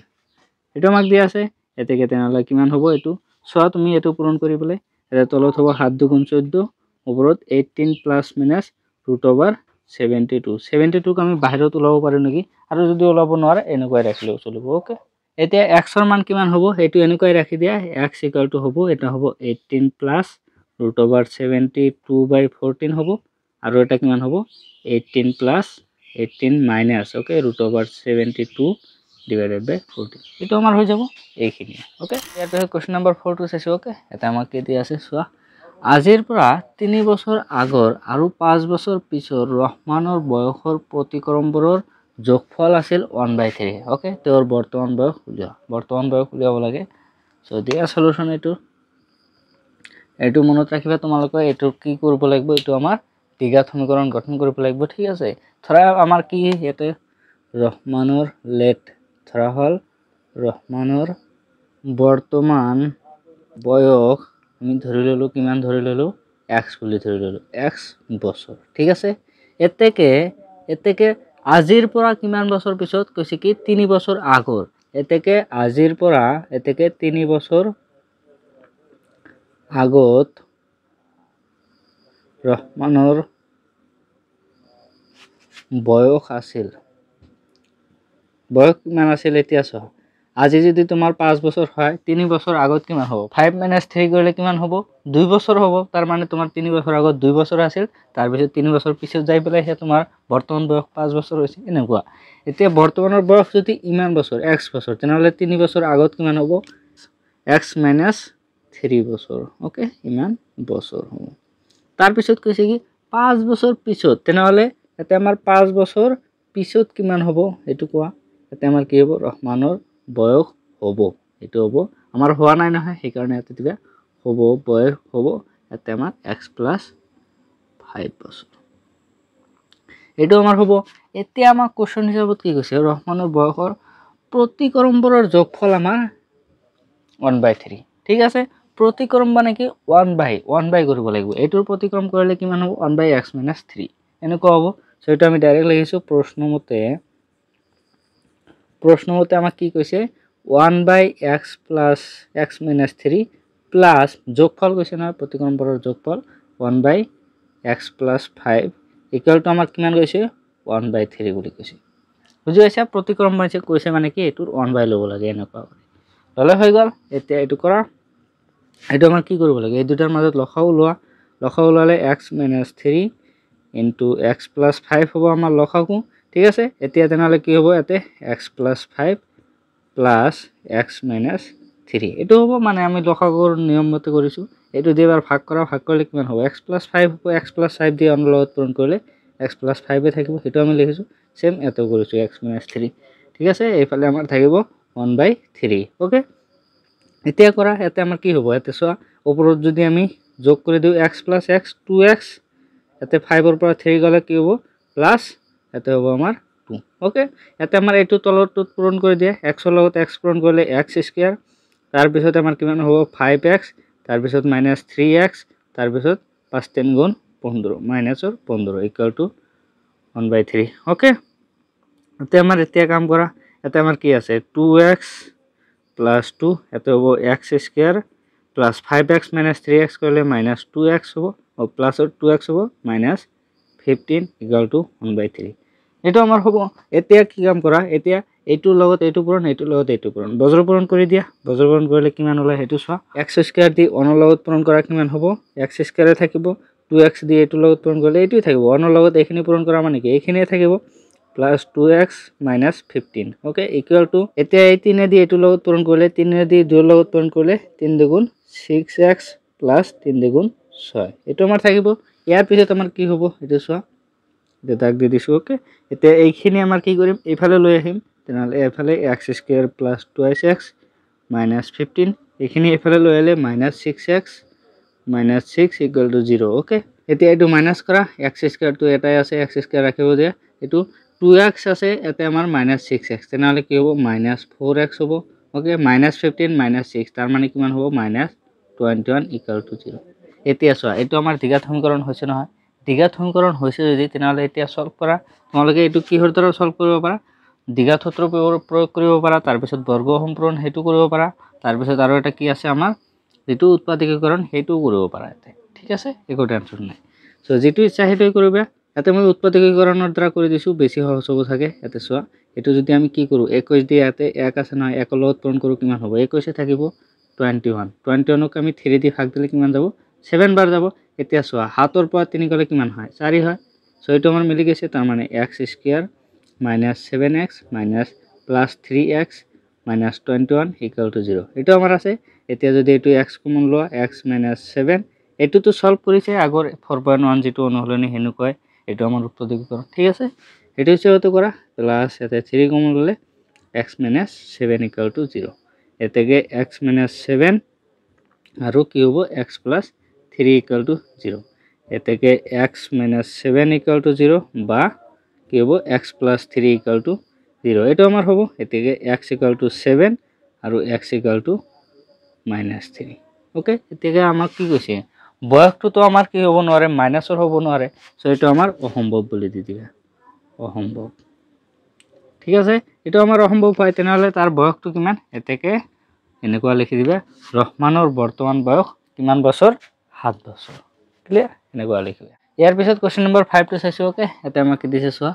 এটা আমাক দি আছে এতে কে তেনেহলে কিমান হ'ব এটো সোয়া তুমি এটো পূরণ কৰিবলৈ এটা তলত হ'ব 7 2 গুণ 14 ওপৰত 18 plus minus root over 72 72 ক আমি বাহিৰত ওলাব পাৰো নেকি আৰু যদি ওলাব নোৱাৰে এনেকৈ ৰাখিলেও চলিব ওকে এতিয়া x এৰ মান কিমান হ'ব এটো এনেকৈ ৰাখি দিয়া x = হ'ব এটা হ'ব 18 plus root over 72/14 হ'ব আৰু এটা কিমান হ'ব 18 plus 18 minus okay root over 72 divided by 14 এটো আমাৰ হৈ যাব এইখিনি ওকে ইয়াতে কোশ্চেন নম্বৰ 4 টো চাইছো ওকে এটা আমাক দি আছে সোয়া আজিৰ পৰা 3 বছৰ আগৰ আৰু 5 বছৰ পিছৰ ৰহমানৰ বয়সৰ প্ৰতিক্ৰমবোৰৰ যোগফল আছিল 1/3 ওকে তেওঁৰ বৰ্তমান বয়স উলিয়াব লাগে সো দিয়া সলিউশন এটো মনত ৰাখিবা তোমালোকে এটো কি কৰিব লাগিব এটো আমাৰ দ্বিঘাত সমীকৰণ গঠন কৰিব লাগিব ঠিক আছে ধৰা আমাৰ কি ইয়াতে ৰহমানৰ লেট ধৰা হল ৰহমানৰ বৰ্তমান বয়স আমি ধৰি ললো কিমান ধৰি ললো x বুলি ধৰি ললো x বছৰ ঠিক আছে এতেকে আজিৰ পৰা কিমান বছৰ পিছত কৈছে কি 3 বছৰ আগৰ এতেকে আজিৰ পৰা এতেকে 3 বছৰ আগত ৰহমানৰ বয়স আছিল বয়স কিমান আছিল এতিয়া চোৱা আজি যদি তোমাৰ 5 বছৰ হয় 3 বছৰ আগত কিমান হ'ব 5 - 3 কৰিলে কিমান হ'ব 2 বছৰ হ'ব তাৰ মানে তোমাৰ 3 বছৰ আগত 2 বছৰ আছিল তাৰ পিছত 3 বছৰ পিছত যাই পেলাই হে তোমাৰ বৰ্তমান বয়স 5 বছৰ হৈছে এনেকুৱা এতিয়া বৰ্তমানৰ বয়স যদি ইমান বছৰ x বছৰ তেনেহলে 3 বছৰ আগত কিমান হ'ব x - 3 বছৰ ওকে ইমান বছৰ হ'ব তাৰ পিছত কৈছে কি 5 বছৰ পিছত তেনেহলে এতে আমাৰ 5 বছৰ পিছত কিমান হ'ব এটো কোৱা এতে আমাৰ কি হ'ব ৰহমানৰ বয়স হ'ব এটো হ'ব আমাৰ হোৱা নাই নহয় সেই কাৰণে এতে দিবা হ'ব বয়স হ'ব এতে আমাৰ x + 5 বছৰ এটো আমাৰ হ'ব এতিয়া আমাৰ কোশ্চেন হিচাপত কি কৈছে ৰহমানৰ বয়সৰ প্ৰতিক্ৰমবোৰৰ যোগফল আমাৰ 1/3 ঠিক আছে প্ৰতিক্ৰম মানে কি 1/1 কৰিব লাগিব এটোৰ প্ৰতিক্ৰম কৰিলে কিমান হ'ব 1/x - 3 এনেকুৱা হ'ব সো এটা আমি ডাইৰেক্ট লিখিছো প্ৰশ্নমতে আমাক কি কৈছে 1/x + x - 3 প্লাস যোগফল কৈছে না প্ৰতিক্ৰমবোৰৰ যোগফল 1/x + 5 ইকুৱেল টু আমাক কিমান কৈছে 1/3 বুলি কৈছে বুজি পাইছা প্ৰতিক্ৰম কৈছে মানে কি এটোৰ 1/, ল'ব লাগে এনেকুৱা ললে হৈ গল এতিয়া এটো কৰা এটো আমাৰ কি কৰিব লাগে এই দুটাৰ মাজত লসাউ ওলালে x - 3 * x + 5 হ'ব আমাৰ লসাগু ঠিক আছে এতিয়া তেনালে কি হ'ব এতে x + 5 + x - 3 এটো হ'ব মানে আমি লসাগুৰ নিয়ম মতে কৰিছো এটো দিয়ে এবাৰ ভাগ কৰিলে কিমান হ'ব x + 5 হ'ব x + 5 দিয়ে অন্য লগত পূৰণ কৰিলে x + 5 এ থাকিব হেতু আমি লিখিছো সেম এটো কৰিছো x - 3 ঠিক আছে এইফালে আমাৰ থাকিব 1/3 ওকে এতিয়া কৰা এতে আমাৰ কি হ'ব এতে সোয়া ওপৰত যদি আমি যোগ কৰি দিও x + x 2x এতে 5 ৰ পৰা 3 গলে কি হ'ব প্লাস এতে হ'ব আমাৰ 2 ওকে এতে আমাৰ এটো তলৰটো পূৰণ কৰি দিয়ে x ৰ লগত x পূৰণ কৰিলে x² তাৰ পিছত আমাৰ কিমান হ'ব 5x তাৰ পিছত -3x তাৰ পিছত 5 × 3 = 15 -15 = 1/3 ওকে এতে আমাৰ এতিয়া কাম কৰা এতে আমাৰ কি আছে 2x + 2 এতে হ'ব x² প্লাস 5x - 3x কৰিলে -2x হ'ব ও প্লাস 2x হ'ব -15 = 1/3 এটো আমাৰ হ'ব এতিয়া কি কাম কৰা এতিয়া এইটোৰ লগত এইটো পূৰণ এইটোৰ লগত এইটো পূৰণ বজ্ৰ পূৰণ কৰি দিয়া বজ্ৰ পূৰণ কৰিলে কিমান ওলাই হেতু চোৱা x² দি 1 ৰ লগত পূৰণ কৰা কিমান হ'ব x² এ থাকিব 2x দি এইটোৰ লগত পূৰণ কৰিলে এইটোই থাকিব 1 ৰ লগত এইখিনি পূৰণ কৰা মানে কি এইখিনিয়ে থাকিব plus 2x - 15 okay equal to এতিয়া এই 3 দি এইটোৰ লগত পূৰণ কৰিলে 3 দি 2 ৰ লগত পূৰণ কৰিলে 3 দুগুণ 6x + 3 দুগুণ 6 এটো আমাৰ থাকিব ইয়াৰ পিছত আমাৰ কি হ'ব এটো চোৱা এটা দাগ দি দিছো ওকে এতিয়া এইখিনি আমাৰ কি কৰিম এইফালে লৈ আহিম তেনালে এইফালে x² + 2x - 15 এইখিনি এইফালে লৈ আহিলে -6x - 6 = 0 ওকে এতিয়া এটো মাইনাস কৰা x² টো এটাই আছে x² ৰাখিব দিয়া এটো 2x আছে এতে আমাৰ -6x তেনালে কি হ'ব -4x হ'ব ওকে -15 - 6 তাৰ মানে কিমান হ'ব -21 = 0 এতিয়া চোৱা এটো আমাৰ দ্বিঘাত সমীকৰণ হৈছে নহয় দ্বিঘাত সমীকৰণ হৈছে যদি তেনালে এতিয়া সলভ কৰা তোমালোকে এটো কিহৰ দ্বাৰা সলভ কৰিব পাৰা দ্বিঘাত সূত্ৰ প্ৰয়োগ কৰিব পাৰা তাৰ পিছত বৰ্গ সম্পূৰণ হেতু কৰিব পাৰা তাৰ পিছত আৰু এটা কি আছে আমাৰ যেটো উৎপাদকীকৰণ হেতু কৰিব পাৰা এতে ঠিক আছে একো টেনচন নাই সো যেটো ইচ্ছা হেতুই কৰিবা এতে মই উৎপাদকীকৰণৰ দ্বাৰা কৰি দিছো বেছি সহজ হ'ব থাকে এতে চোৱা এটো যদি আমি কি কৰো 21 দি এতে 1 আছে নহয় 1 ৰ লগত পূৰণ কৰো কিমান হ'ব 21 এ থাকিব 21 ক আমি 3 দি ভাগ দিলে কিমান যাব 7 বাৰ যাব এতিয়া চোৱা 7 ৰ পৰা 3 গলে কিমান হয় 4 হয় সো এটো আমাৰ মিলি গৈছে তাৰ মানে x² - 7x - +3x - 21 = 0 এটো আমাৰ আছে এতিয়া যদি এটো x কমন লোৱা x - 7 এটো তো সলভ কৰিছে আগৰ 4.1 যেটো অনুহলনি হেনু কয় এটো আমাৰ উৎপাদকীকৰণ ঠিক আছে এটো হিচাপটো কৰা প্লাস এতে 3 কমন ললে x - 7 = 0 এতেকে x - 7 আৰু কি হ'ব x + 3 = 0 এতেকে x - 7 = 0 বা কি হ'ব x + 3 = 0 এটো আমাৰ হ'ব এতেকে x = 7 আৰু x = -3 ওকে এতেকে আমাক কি কৈছে বয়সটো তো আমাৰ কি হ'ব নোৱাৰে মাইনাসৰ হ'ব নোৱাৰে সো এটো আমাৰ অসম্ভৱ বুলি দি দিবা অসম্ভৱ ঠিক আছে এটো আমাৰ অসম্ভৱ হয় তেনালে তাৰ বয়সটো কিমান এতেকে এনেকুৱা লিখি দিবা ৰহমানৰ বৰ্তমান বয়স কিমান বছৰ 7 বছৰ ক্লিয়াৰ এনেকুৱা লিখিবা ইয়াৰ পিছত কোশ্চেন নম্বৰ 5 টো চাইছো ওকে এটা আমাক দিছে চোৱা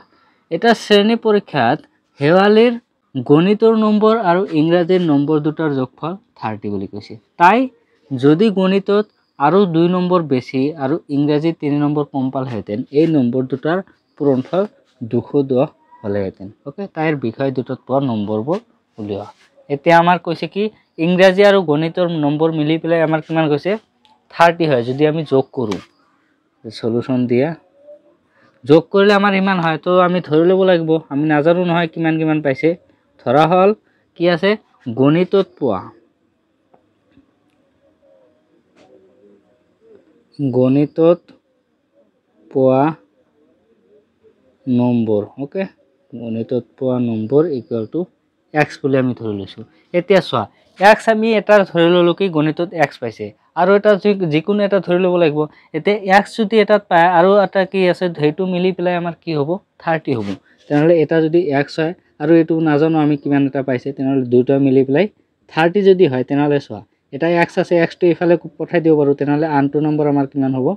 এটা শ্ৰেণী পৰীক্ষাত হেৱালিৰ গণিতৰ নম্বৰ আৰু ইংৰাজীৰ নম্বৰ দুটাৰ যোগফল 30 বুলি কৈছে তাই যদি গণিতত আৰু 2 নম্বৰ বেছি আৰু ইংৰাজী 3 নম্বৰ কম পালহেতেন এই নম্বৰ দুটাৰ পূৰণফল 210 হলেহেতেন ওকে তাইৰ বিষয় দুটাত পোৱা নম্বৰবোৰ উলিওৱা এতিয়া আমাৰ কৈছে কি ইংৰাজী আৰু গণিতৰ নম্বৰ মিলি পেলাই আমাৰ কিমান কৈছে 30 হয় যদি আমি যোগ কৰো সলিউশন দিয়া যোগ কৰিলে আমাৰ ইমান হয় তো আমি ধৰি লব লাগিব আমি নাজানো নহয় কিমান পাইছে ধৰা হল কি আছে গণিতত পোৱা নম্বৰ ওকে গণিতত পোৱা নম্বৰ = x বুলি আমি ধৰি লৈছো এতিয়া চোৱা x আমি এটা ধৰি ললো কি গণিতত x পাইছে আৰু এটা যিকোনো এটা ধৰি ল'ব লাগিব এতিয়া x যদি এটাত পায় আৰু এটা কি আছে সেইটো মিলি পেলাই আমাৰ কি হ'ব 30 হ'ব তেনেহলে এটা যদি x হয় আৰু এইটো নাজানো আমি কিমান এটা পাইছে তেনেহলে দুটা মিলি পেলাই 30 যদি হয় তেনেহলে চোৱা এটা x আছে x টো ইফালে পঠাই দিব পাৰো তেনেহলে আনটো নম্বৰ আমাৰ কিমান হ'ব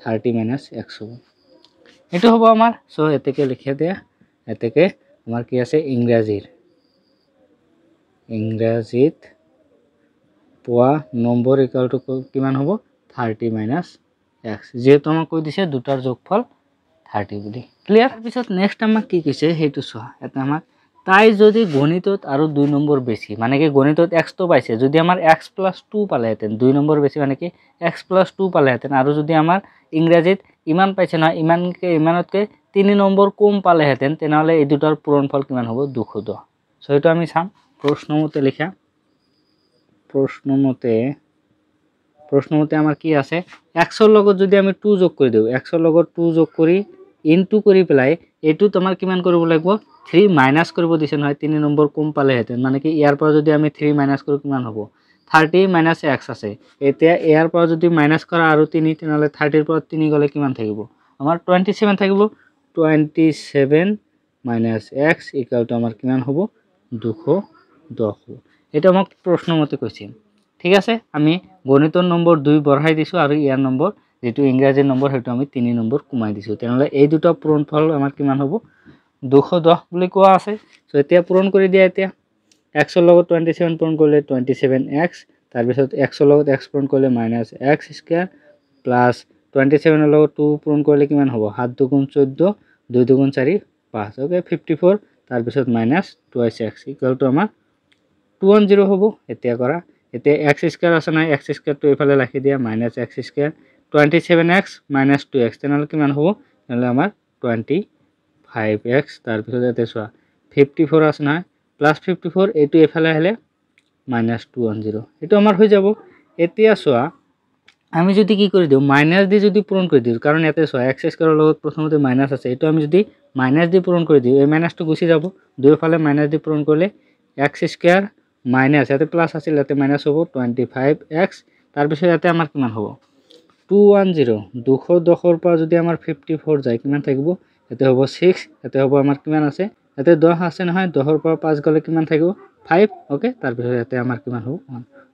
30 - x হ'ব এটো হ'ব আমাৰ সো এতেকে লিখে দিয়া এতেকে আমাৰ কি আছে ইংৰাজীত পোৱা নম্বৰ ইকুয়াল টু কিমান হ'ব 30 - x যেহেতু আমাক কৈ দিছে দুটাৰ যোগফল 30 বুলি ক্লিয়াৰ পিছত নেক্সট আমাক কি কৈছে হেতু চোৱা এটা আমাক তাই যদি গণিতত আৰু 2 নম্বৰ বেছি মানে কি গণিতত x তো পাইছে যদি আমাৰ x + 2 পালেহেতেন 2 নম্বৰ বেছি মানে কি x + 2 পালেহেতেন আৰু যদি আমাৰ ইংৰাজীত ইমান পাইছে না ইমানতকে 3 নম্বৰ কম পালেহেতেন তেনেহলে এই দুটাৰ পূৰণফল কিমান হ'ব 210 সো এটা আমি চাম প্ৰশ্নমতে লিখা প্ৰশ্নমতে আমাৰ কি আছে x ৰ লগত যদি আমি 2 যোগ কৰি দিও x ৰ লগত 2 যোগ কৰি ইনটু কৰি পেলাই এটো তোমাৰ কিমান কৰিব লাগিব 3 মাইনাস কৰিব দিছে নহয় 3 নম্বৰ কম পালেহেতেন মানে কি ইয়াৰ পৰা যদি আমি 3 মাইনাস কৰো কিমান হ'ব 30 - x আছে এতিয়া ইয়াৰ পৰা যদি মাইনাস কৰা আৰু 3 তেনেহলে 30 ৰ পৰা 3 গলে কিমান থাকিব আমাৰ 27 থাকিব 27 - x = আমাৰ কিমান হ'ব 210 এটা আমাক প্ৰশ্নমতে কৈছে ঠিক আছে আমি গণিতৰ নম্বৰ 2 বঢ়াই দিছো আৰু ইয়াৰ নম্বৰ যেটো ইংৰাজী নম্বৰ হেতু আমি 3 নম্বৰ কমাই দিছো তেনেহলে এই দুটা পূৰণফল আমাৰ কিমান হ'ব 210 বুলি কোৱা আছে সো এতিয়া পূৰণ কৰি দিয়া এতিয়া x ৰ লগত 27 পূৰণ কৰিলে 27x তাৰ পিছত x ৰ লগত x পূৰণ কৰিলে -x² প্লাস 27 ৰ লগত 2 পূৰণ কৰিলে কিমান হ'ব 7 * 2 = 14 2 * 2 = 4 5 ওকে 54 তাৰ পিছত -2x = আমাৰ 210 হ'ব এতিয়া কৰা এতিয়া x² আছে না x² টো ইফালে ৰাখি দিয়া -x² 27x - 2x তেনেহলে কিমান হ'ব তেনেহলে আমাৰ 25x তাৰ পিছত এতে চোৱা 54 আছে না +54 এটো ইফালে আহিলে -210 এটো আমাৰ হৈ যাব এতিয়া চোৱা আমি যদি কি কৰি দিও মাইনাস দি যদি পূৰণ কৰি দিও কাৰণ ইয়াতে চোৱা x² ৰ লগত প্ৰথমতে মাইনাস আছে এটো আমি যদি মাইনাস দি পূৰণ কৰি দিও এই মাইনাসটো গুছি যাব দুইফালে মাইনাস দি পূৰণ কৰিলে x² মাইনাস ইয়াতে প্লাস আছিল ইয়াতে মাইনাস হ'ব 25x তাৰ পিছত ইয়াতে আমাৰ কিমান হ'ব 210 210 ৰ পৰা যদি আমাৰ 54 যায় কিমান থাকিব এতে হ'ব 6 এতে হ'ব আমাৰ কিমান আছে এতে 10 আছে নহয় 10 ৰ পৰা 5 গলে কিমান থাকিব 5 ওকে তাৰ পিছত ইয়াতে আমাৰ কিমান হ'ব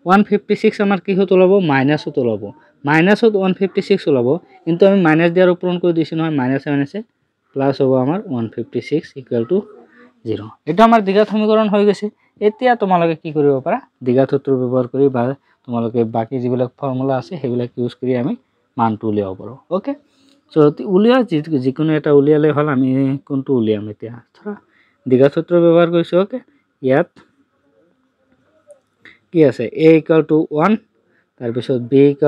156 আমাৰ কি হত ওলাব মাইনাসত ওলাব মাইনাসত 156 ওলাব কিন্তু আমি মাইনাস দি আৰু পূৰণ কৰি দিছো নহয় মাইনাসে প্লাস হ'ব আমাৰ 156 = 0 এটা আমাৰ দ্বিঘাত সমীকৰণ হৈ গৈছে এতিয়া তোমালোকে কি কৰিব পাৰা দ্বিঘাত সূত্ৰ ব্যৱহাৰ কৰি বা তোমালোকে বাকি যিবিলাক ফৰ্মুলা আছে সেইবিলাক ইউজ কৰি আমি মানটো উলিয়াব পাৰো ওকে সো উলিয়া যিকোনো এটা উলিয়ালে হল আমি কোনটো উলিয়াম এতিয়া ধৰা দ্বিঘাত সূত্ৰ ব্যৱহাৰ কৰিছো ওকে ইয়াত কি আছে a = 1 তাৰ পিছত b =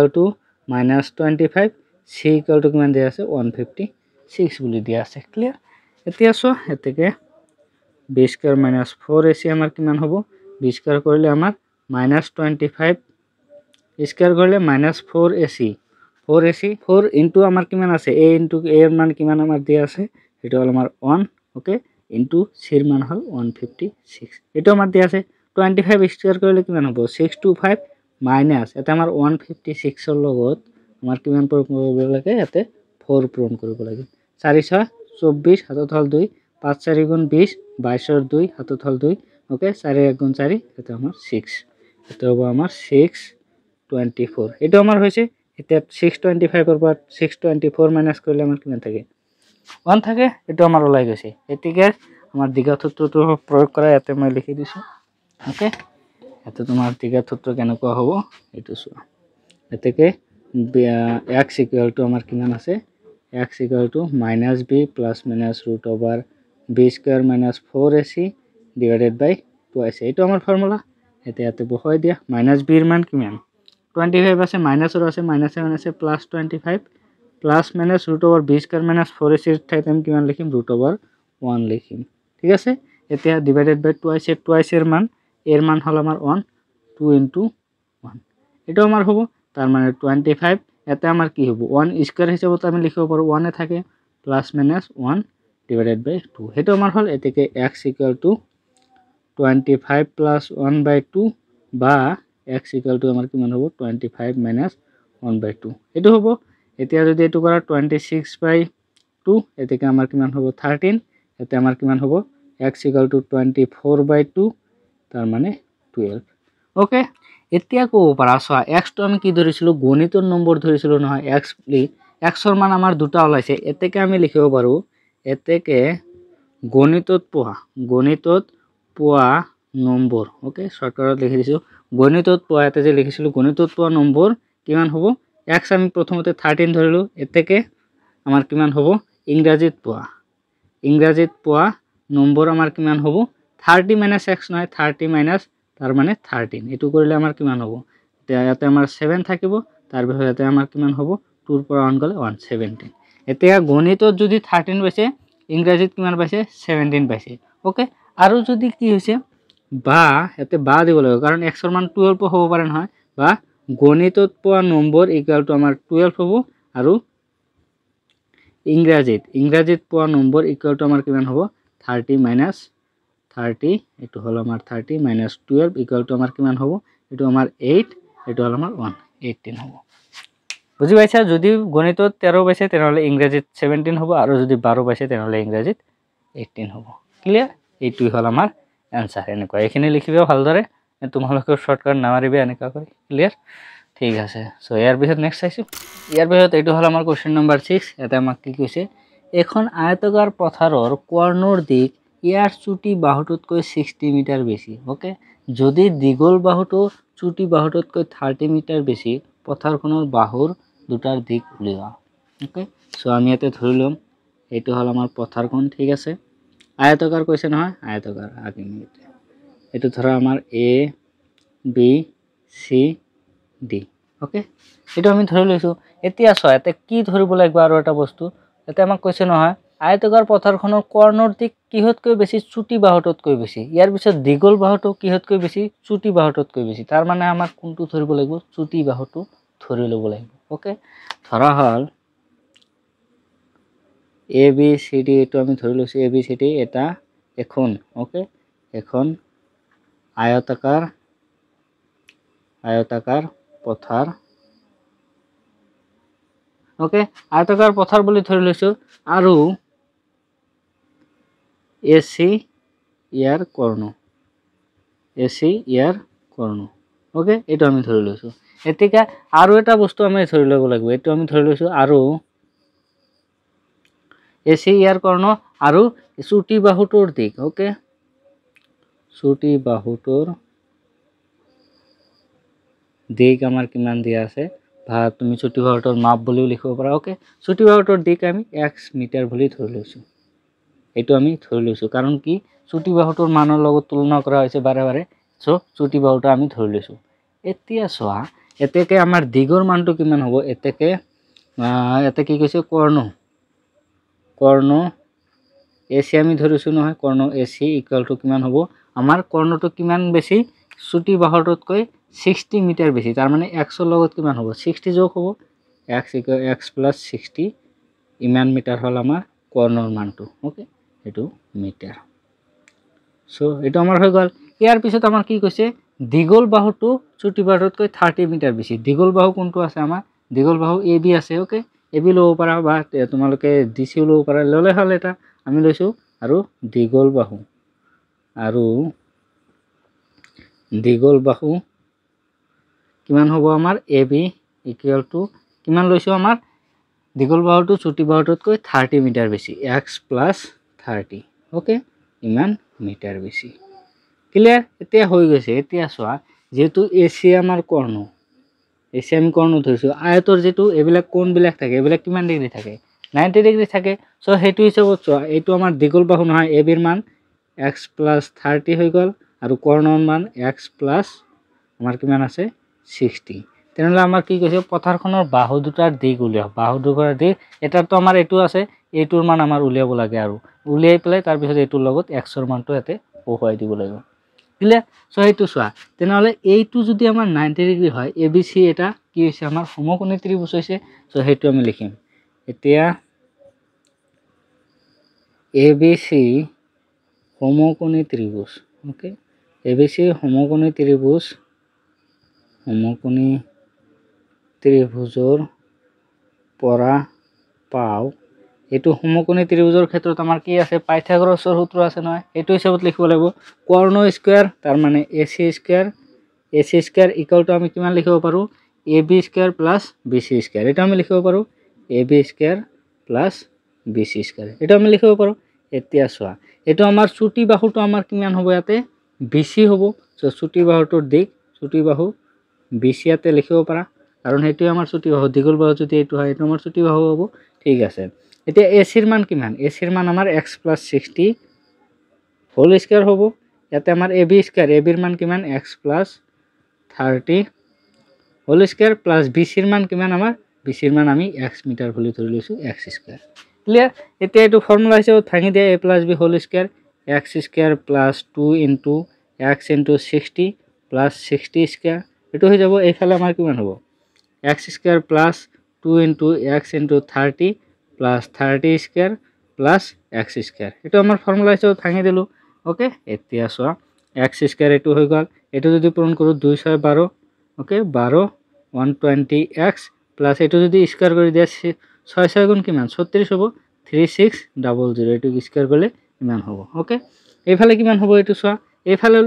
-25 c = কিমান দিয়া আছে 156 বুলি দিয়া আছে ক্লিয়াৰ এতিয়া চোৱা এতেকে b² - 4ac আমাৰ কিমান হ'ব b² কৰিলে আমাৰ -25 স্কয়াৰ কৰিলে -4ac 4 ইনটু আমাৰ কিমান আছে a ইনটু a এৰ মান কিমান আমাৰ দিয়া আছে এটা হল আমাৰ 1 ওকে ইনটু c এৰ মান হল 156 এটা আমাৰ দিয়া আছে 25 স্কয়াৰ কৰিলে কিমান হ'ব 625 মাইনাস এটা আমাৰ 156 ৰ লগত আমাৰ কিমান পূৰণ কৰিব লাগে ইয়াতে 4 পূৰণ কৰিব লাগে 4 6 24 হাতত হল 2 5 4 * 20 22 ৰ 2 হাতত হল 2 ওকে 4 1 * 4 এটা আমাৰ 6 এটা হ'ব আমাৰ 624 এটা আমাৰ হৈছে এটা 625 ৰ পৰা 624 মাইনাস কৰিলে আমাৰ কিমান থাকে 1 থাকে এটা আমাৰ ওলাই গৈছে এতিকে আমাৰ দ্বিঘাত সূত্ৰটো প্ৰয়োগ কৰা ইয়াতে মই লিখি দিছো ওকে এটা তোমাৰ দ্বিঘাত সূত্ৰ কেনেকুৱা হ'ব এটো চোৱা এতেকে x = আমাৰ কিমান আছে x = -b ± (b² - 4ac / 2ac এইটো আমাৰ ফৰ্মুলা এতে বহাই দিয়া -b এৰ মান কিমান 25 আছে মাইনাসৰ আছে মাইনাসে +25 প্লাস মাইনাস √b² - 4ac এর ঠাইতে আমি কিমান লিখিম √1 লিখিম ঠিক আছে এতিয়া /2ac এর মান হল আমার 1 2 * 1 এটা আমার হবে তার মানে 25 এতে আমার কি হবে 1 স্কয়ার হিসাবে তো আমি লিখব পারো 1 এ থাকে +-1 / 2 এটা আমার হল এতে x = 25 + 1/2 বা x ইকুয়াল টু আমাৰ কিমান হ'ব 25 মাইনাছ 1/2 এইটো হ'ব। এতিয়া যদি এইটো কৰা 26/2 এতেকে আমাৰ কিমান হ'ব 13 এতে আমাৰ কিমান হ'ব x ইকুয়াল টু 24/2 তাৰ মানে 12 ওকে। এতিয়া ক'ব পাৰা চোৱা x টো আমি কি ধৰিছিলো গণিতৰ নম্বৰ ধৰিছিলো নহয় x বুলি x ৰ মান আমাৰ দুটা ওলাইছে এতেকে আমি লিখিব পাৰো এতেকে গণিতত পোৱা নম্বৰ ওকে শৰ্টকাটত লিখি দিছো গণিতত পোৱা এতে যে লিখিছিলো গণিতত পোৱা নম্বৰ কিমান হ'ব x আমি প্ৰথমতে 13 ধৰিলো এতেকে আমাৰ কিমান হ'ব ইংৰাজীত পোৱা নম্বৰ আমাৰ কিমান হ'ব 30 মাইনাস x নহয় 30 মাইনাস তাৰ মানে 13 এটো কৰিলে আমাৰ কিমান হ'ব ইয়াতে আমাৰ 7 থাকিব তাৰ পিছত ইয়াতে আমাৰ কিমান হ'ব 2 ৰ পৰা 1 গলে 117 এতিয়া গণিতত যদি 13 পাইছে ইংৰাজীত কিমান পাইছে 17 পাইছে ওকে। আৰু যদি কি হৈছে বা ইয়াতে বা দিব লাগিব কাৰণ x ৰ মান 12 হ'ব পাৰে নহয় বা গণিতত পোৱা নম্বৰ ইকুয়াল টু আমাৰ 12 হ'ব আৰু ইংৰাজীত পোৱা নম্বৰ ইকুয়াল টু আমাৰ কিমান হ'ব 30 মাইনাস 30 এটো হল আমাৰ 30 মাইনাস 12 ইকুয়াল টু আমাৰ কিমান হ'ব এটো আমাৰ 8 এটো হল আমাৰ 118 হ'ব। বুজি পাইছা যদি গণিতত 13 পাইছে তেনেহলে ইংৰাজীত 17 হ'ব আৰু যদি 12 পাইছে তেনেহলে ইংৰাজীত 18 হ'ব ক্লিয়াৰ এইটোই হল আমাৰ आंसर এনেকুৱা এখানে লিখিবা ভালদৰে তোমালোকে শৰ্টকাট নামাৰিবে এনেকা কৰি ক্লিয়াৰ ঠিক আছে। সো ইয়াৰ পিছত নেক্সট চাইছো ইয়াৰ পিছত এইটো হল আমাৰ কোশ্চেন নম্বৰ 6 এটা আমাক কি কৈছে এখন আয়তাকাৰ পথাৰৰ কৰ্ণৰ দিক ইয়াৰ চুটি বাহুটোতকৈ 60 মিটাৰ বেছি ওকে যদি দীঘল বাহুটো চুটি বাহুটোতকৈ 30 মিটাৰ বেছি পথাৰখনৰ বাহুৰ দুটাৰ দিক উলিওৱা ওকে। সো আমি ইয়াতে ধৰি লম এইটো হল আমাৰ পথাৰখন ঠিক আছে আয়তাকাৰ কৈছে নহয় আয়তাকাৰ আকিম এটো ধৰা আমাৰ a b c d okay এটো আমি ধৰি লৈছো। এতিয়া চোৱা এতে কি ধৰিব লাগিব আৰু এটা বস্তু এতে আমাক কৈছে নহয় আয়তাকাৰ পথাৰখনৰ কৰ্ণৰ দিক কিহতকৈ বেছি চুটি বাহুটোতকৈ বেছি ইয়াৰ পিছত দীঘল বাহুটো কিহতকৈ বেছি চুটি বাহুটোতকৈ বেছি তাৰ মানে আমাক কোনটো ধৰিব লাগিব চুটি বাহুটো ধৰি লব লাগিব ওকে। ধৰা হল a b c d এটো আমি ধৰি লৈছো a b c d এটা এখন ওকে এখন আয়তাকাৰ পথাৰ ওকে আয়তাকাৰ পথাৰ বুলি ধৰি লৈছো আৰু AC ইয়াৰ কৰ্ণ ওকে এটো আমি ধৰি লৈছো। এতিয়া আৰু এটা বস্তু আমি ধৰি লব লাগিব এটো আমি ধৰি লৈছো আৰু AC ইয়াৰ কৰ্ণ আৰু চুটি বাহুটোৰ দিক ওকে চুটি বাহুটোৰ দিক আমাৰ কিমান দিয়া আছে বা তুমি চুটি বাহুটোৰ মাপ বুলিও লিখিব পাৰা ওকে চুটি বাহুটোৰ দিক আমি x মিটাৰ বুলি ধৰি লৈছো এটো আমি ধৰি লৈছো কাৰণ কি চুটি বাহুটোৰ মানৰ লগত তুলনা কৰা হৈছে বাৰে বাৰে সো চুটি বাহুটো আমি ধৰি লৈছো। এতিয়া চোৱা এতেকে আমাৰ দিগৰ মানটো কিমান হ'ব এতেকে এতে কি কৈছে কৰ্ণ AC আমি ধৰিছো নহয় কৰ্ণ AC ইকুয়াল টু কিমান হ'ব আমাৰ কৰ্ণটো কিমান বেছি চুটি বাহুটোতকৈ 60 মিটাৰ বেছি তাৰ মানে x ৰ লগত কিমান হ'ব 60 যোগ হ'ব x ইকুয়াল x প্লাস 60 ইমান মিটাৰ হল আমাৰ কৰ্ণৰ মানটো ওকে এটো মিটাৰ। সো এটো আমাৰ হৈ গল ইয়াৰ পিছত আমাৰ কি কৈছে দীঘল বাহুটো চুটি বাহুটোতকৈ 30 মিটাৰ বেছি দীঘল বাহু কোনটো আছে আমাৰ দীঘল বাহু AB আছে ওকে AB লব পাৰা বা তোমালোকে DC লব পাৰা ললে হল এটা আমি লৈছো আৰু দীঘল বাহু কিমান হ'ব আমাৰ AB ইকুয়াল টু কিমান লৈছো আমাৰ দীঘল বাহুটো চুটি বাহুটোতকৈ 30 মিটাৰ বেছি x প্লাস 30 ওকে ইমান মিটাৰ বেছি ক্লিয়াৰ এতিয়া হৈ গৈছে। এতিয়া চোৱা যেহেতু AC আমাৰ কৰ্ণ AC আমি কৰ্ণ ধৰিছো আয়তৰ যেটো এবিলাক কোণ বিলাক থাকে এবিলাক কিমান ডিগ্ৰী থাকে 90 ডিগ্ৰী থাকে সো হেতু হিচাপত চোৱা এইটো আমাৰ দীঘল বাহু নহয় AB ৰ মান x প্লাস 30 হৈ গল আৰু কৰ্ণৰ মান x প্লাস আমাৰ কিমান আছে 60 তেনেহলে আমাৰ কি কৈছে পথাৰখনৰ বাহু দুটাৰ দিক উলিয়াও বাহু দুটাৰ দিক এটাতো আমাৰ এটো আছে এটোৰ মান আমাৰ উলিয়াব লাগে আৰু উলিয়াই পেলাই তাৰ পিছত এটোৰ লগত x ৰ মানটো এতে বহুৱাই দিব লাগিব ক্লিয়াৰ। সো হেতু চোৱা তেনেহলে এইটো যদি আমাৰ 90 ডিগ্ৰী হয় ABC এটা কি হৈছে আমাৰ সমকোণী ত্ৰিভুজ হৈছে সো হেতু আমি লিখিম এতিয়া ABC সমকোণী ত্ৰিভুজ ওকে ABC সমকোণী ত্ৰিভুজ সমকোণী ত্ৰিভুজৰ পৰা পাওঁ এইটো সমকোণী ত্ৰিভুজৰ ক্ষেত্ৰত আমাৰ কি আছে পাইথাগোৰাছৰ সূত্ৰ আছে নহয় এইটো হিচাপত লিখিব লাগিব কৰ্ণ স্কয়াৰ তাৰ মানে AC স্কয়াৰ ইকুয়াল টু আমি কিমান লিখিব পাৰো AB square plus BC square এটা আমি লিখিব পাৰো AB square plus BC square এটা আমি লিখিব পাৰো এতিয়া চোৱা এটো আমাৰ চুটি বাহুটো আমাৰ কিমান হ'ব ইয়াতে BC হ'ব সো চুটি বাহুটোৰ দিক চুটি বাহু BC ইয়াতে লিখিব পাৰা কাৰণ হেতু আমাৰ চুটি বাহু দীঘল বাহু যদি এটো হয় এটো আমাৰ চুটি বাহু হ'ব ঠিক আছে এতিয়া AC ৰ মান কিমান AC ৰ মান আমাৰ x + 60 হোল স্কয়াৰ হ'ব ইয়াতে আমাৰ AB স্কয়াৰ AB ৰ মান কিমান x + 30 whole square plus BC ৰ মান কিমান আমাৰ BC ৰ মান আমি x মিটাৰ বুলি ধৰি লৈছো x স্কয়াৰ ক্লিয়াৰ এতিয়া এটো ফৰ্মুলা হিচাপে ভাঙি দিয়া a + b whole square x square plus 2 into x into 60 plus 60 square এটো হৈ যাব এইফালে আমাৰ কিমান হ'ব x square plus 2 into x into 30 plus 30 square plus x square এটো আমাৰ ফৰ্মুলা হিচাপে ভাঙি দিলো ওকে এতিয়া চোৱা x স্কয়াৰ এটো হৈ গল এটো যদি পূৰণ কৰো 2 6 12 ওকে 12 120x প্লাস এটো যদি স্কয়াৰ কৰি দিয়া 6 6 গুণ কিমান 36 হ'ব 3600 এটো স্কয়াৰ কৰিলে কিমান হ'ব ওকে এইফালে কিমান হ'ব এটো চোৱা এইফালে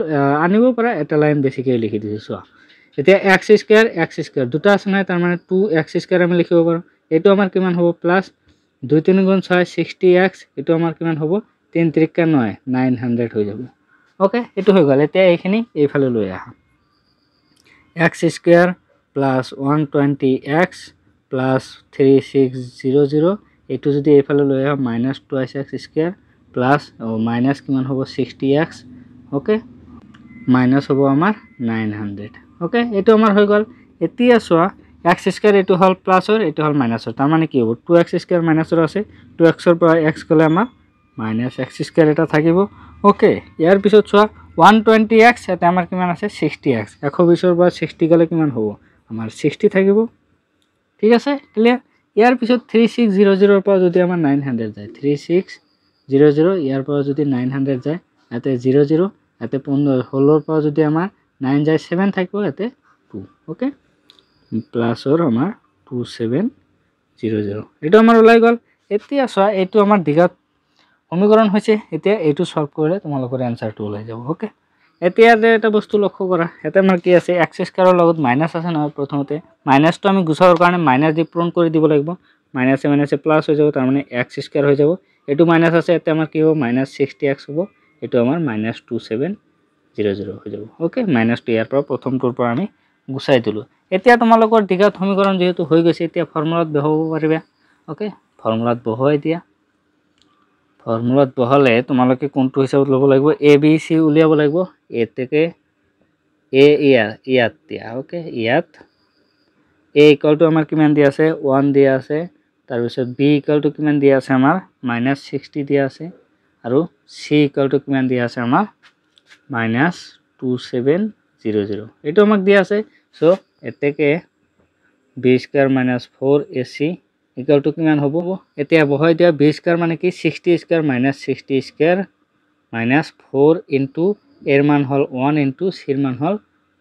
আনিব পাৰা এটা লাইন বেছিকৈ লিখি দিছো চোৱা এতিয়া x স্কয়াৰ দুটা আছে না তাৰ মানে 2x স্কয়াৰ আমি লিখিব পাৰো এটো আমাৰ কিমান হ'ব প্লাস 2 3 গুণ 6 60x এটো আমাৰ কিমান হ'ব 3 3 9 900 হৈ যাব ওকে এটো হৈ গল এতিয়া এইখিনি এইফালে লৈ আহা x square plus 120x plus 3600 এটো যদি এইফালে লৈ আহা minus 2x square plus minus কিমান হ'ব 60x ওকে মাইনাস হ'ব আমাৰ 900 ওকে এটো আমাৰ হৈ গল এতিয়া চোৱা x স্কয়াৰ এটো হল প্লাসৰ এটো হল মাইনাসৰ তাৰ মানে কি হ'ব 2x স্কয়াৰ মাইনাসৰ আছে 2x ৰ পৰা x গলে আমাৰ মাইনাস x স্কয়াৰ এটা থাকিব ওকে ইয়াৰ পিছত চোৱা 120x এটা আমাৰ কিমান আছে 60x 120 ৰ পৰা 60 গলে কিমান হ'ব আমাৰ 60 থাকিব ঠিক আছে ক্লিয়াৰ ইয়াৰ পিছত 3600 ৰ পৰা যদি আমাৰ 900 যায় 3600 ইয়াৰ পৰা যদি 900 যায় এতে 00 এতে 15 16 ৰ পৰা যদি আমাৰ 9 যায় 7 থাকিব এতে 2 ওকে প্লাসৰ আমাৰ 2700 এটা আমাৰ ওলাই গল এতিয়া চোৱা এটো আমাৰ দিঘাত সমীকৰণ হৈছে এতিয়া এটো সলভ কৰিলে তোমালোকৰ আনসাৰটো ওলাই যাব ওকে এতিয়া এটা বস্তু লক্ষ্য কৰা এটা আমাৰ কি আছে x স্কয়াৰৰ লগত মাইনাস আছে না প্ৰথমতে মাইনাসটো আমি গুছাবৰ কাৰণে মাইনাস দি পূৰণ কৰি দিব লাগিব মাইনাসে মাইনাসে প্লাস হৈ যাব তাৰ মানে x স্কয়াৰ হৈ যাব এটো মাইনাস আছে এটা আমাৰ কি হ'ব -60x হ'ব এটো আমাৰ -2700 হৈ যাব ওকে মাইনাসটো ইয়াৰ পৰা প্ৰথমটোৰ পৰা আমি গুছাই দিলো এতিয়া তোমালোকৰ দিঘাত সমীকৰণ যেহেতু হৈ গৈছে এতিয়া ফৰ্মুলাত বহাব পাৰিবা ওকে ফৰ্মুলাত বহাই দিয়া ফর্মুলাত বহালে তোমালোকে কোনটো হিসাবত লব লাগিব a b c উলিয়াব লাগিব a থেকে a ইয়াত দিয়া ওকে ইয়াত a ইকুয়াল টু আমাৰ কিমান দিয়া আছে 1 দিয়া আছে তাৰ পিছত b ইকুয়াল টু কিমান দিয়া আছে আমাৰ -60 দিয়া আছে আৰু c ইকুয়াল টু কিমান দিয়া আছে আমাৰ -2700 এটো আমাক দিয়া আছে সো এতেকে b square - 4ac equal to কিমান হ'ব এতিয়া বহাই দিয়া b স্কয়ার মানে কি 60 স্কয়ার -60 স্কয়ার -4 ইনটু এর মান হল 1 ইনটু c এর মান হল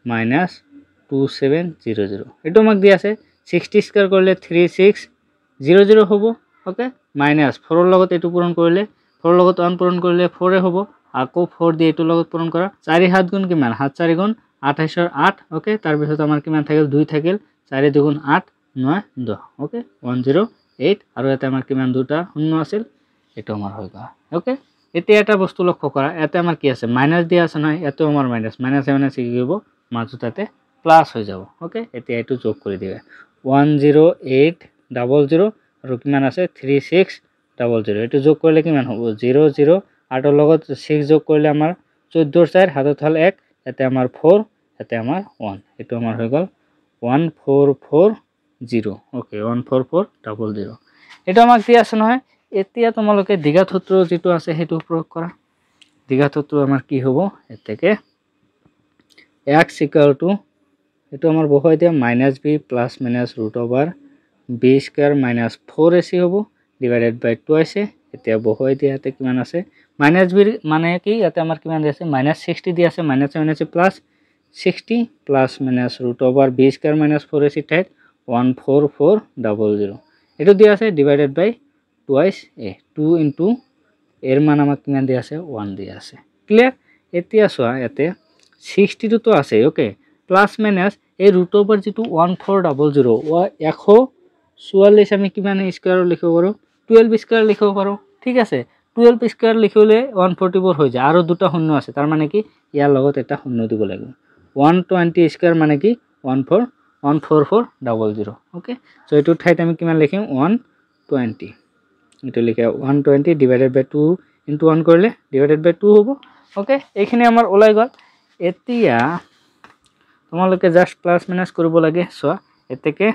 -2700 এটো আমাক দিয়া আছে 60 স্কয়ার করলে 3600 হ'ব ওকে -4 এর লগত এটো পূরণ করলে 4 এর লগত 1 পূরণ করলে 4 এ হ'ব আকৌ 4 দিয়ে এটো লগত পূরণ কৰা 4 7 গুণ কিমান 7 4 গুণ 28 ৰ 8 ওকে তাৰ পিছত আমাৰ কিমান থাকিল 2 থাকিল 4 2 গুণ 8 9 10 ওকে 108 আৰু এটা আমাৰ কিমান দুটা শূন্য আছিল এটো আমাৰ হৈ গা ওকে এতিয়া এটা বস্তু লক্ষ্য কৰা এটা আমাৰ কি আছে মাইনাস দিয়া আছে নহয় এটো আমাৰ মাইনাস মাইনাস কি হ'ব মাজুটাতে প্লাস হৈ যাব ওকে এতিয়া এটো যোগ কৰি দিবা 10800 আৰু কিমান আছে 3600 এটো যোগ কৰিলে কিমান হ'ব 00 8 ৰ লগত 6 যোগ কৰিলে আমাৰ 14 4 হাতত হল 1 এতে আমাৰ 4 এতে আমাৰ 1 এটো আমাৰ হৈ গল 1440 ওকে 14400 এটা আমাক দিয়া আছে নহয় এতিয়া তোমালোকে দ্বিঘাত সূত্র যেটো আছে হেতু প্ৰয়োগ কৰা দ্বিঘাত সূত্ৰ আমাৰ কি হ'ব এতেকে x ইকুয়াল টু এটো আমাৰ বহাই দিয়া -b plus minus √ over b square -4ac হ'ব ডিভাইডেড বাই 2ac এতিয়া বহাই দিয়া এতে কিমান আছে -b মানে কি ইয়াতে আমাৰ কিমান দিয়া আছে -60 দিয়া আছে মাইনাসে মাইনাসে plus 60 plus minus root over b square minus 4ac ঠাইত 14400 এইটো দিয়া আছে divided by twice a 2 into এৰ মান আমাক কিমান দিয়া আছে 1 দিয়া আছে ক্লিয়াৰ এতিয়া চোৱা ইয়াতে 60 তো আছে ওকে প্লাছ মাইনাছ এই ৰুট অভাৰ যেটো 14000 144 আমি কিমান স্কয়াৰ লিখিব পাৰো 12 স্কয়াৰ লিখিব পাৰো ঠিক আছে 12 স্কয়াৰ লিখিলে 144 হৈ যায় আৰু দুটা শূন্য আছে তাৰ মানে কি ইয়াৰ লগত এটা শূন্য দিব লাগিব 120 স্কয়াৰ মানে কি 14400 ওকে সো এটো ঠাইত আমি কিমান লিখিম 120 এটো লিখা 120 ডিভাইডেড বাই 2 ইনটু 1 কৰিলে ডিভাইডেড বাই 2 হ'ব ওকে এইখিনি আমাৰ ওলাই গল এতিয়া তোমালোকে জাস্ট প্লাস মাইনাস কৰিব লাগে সো এতেকে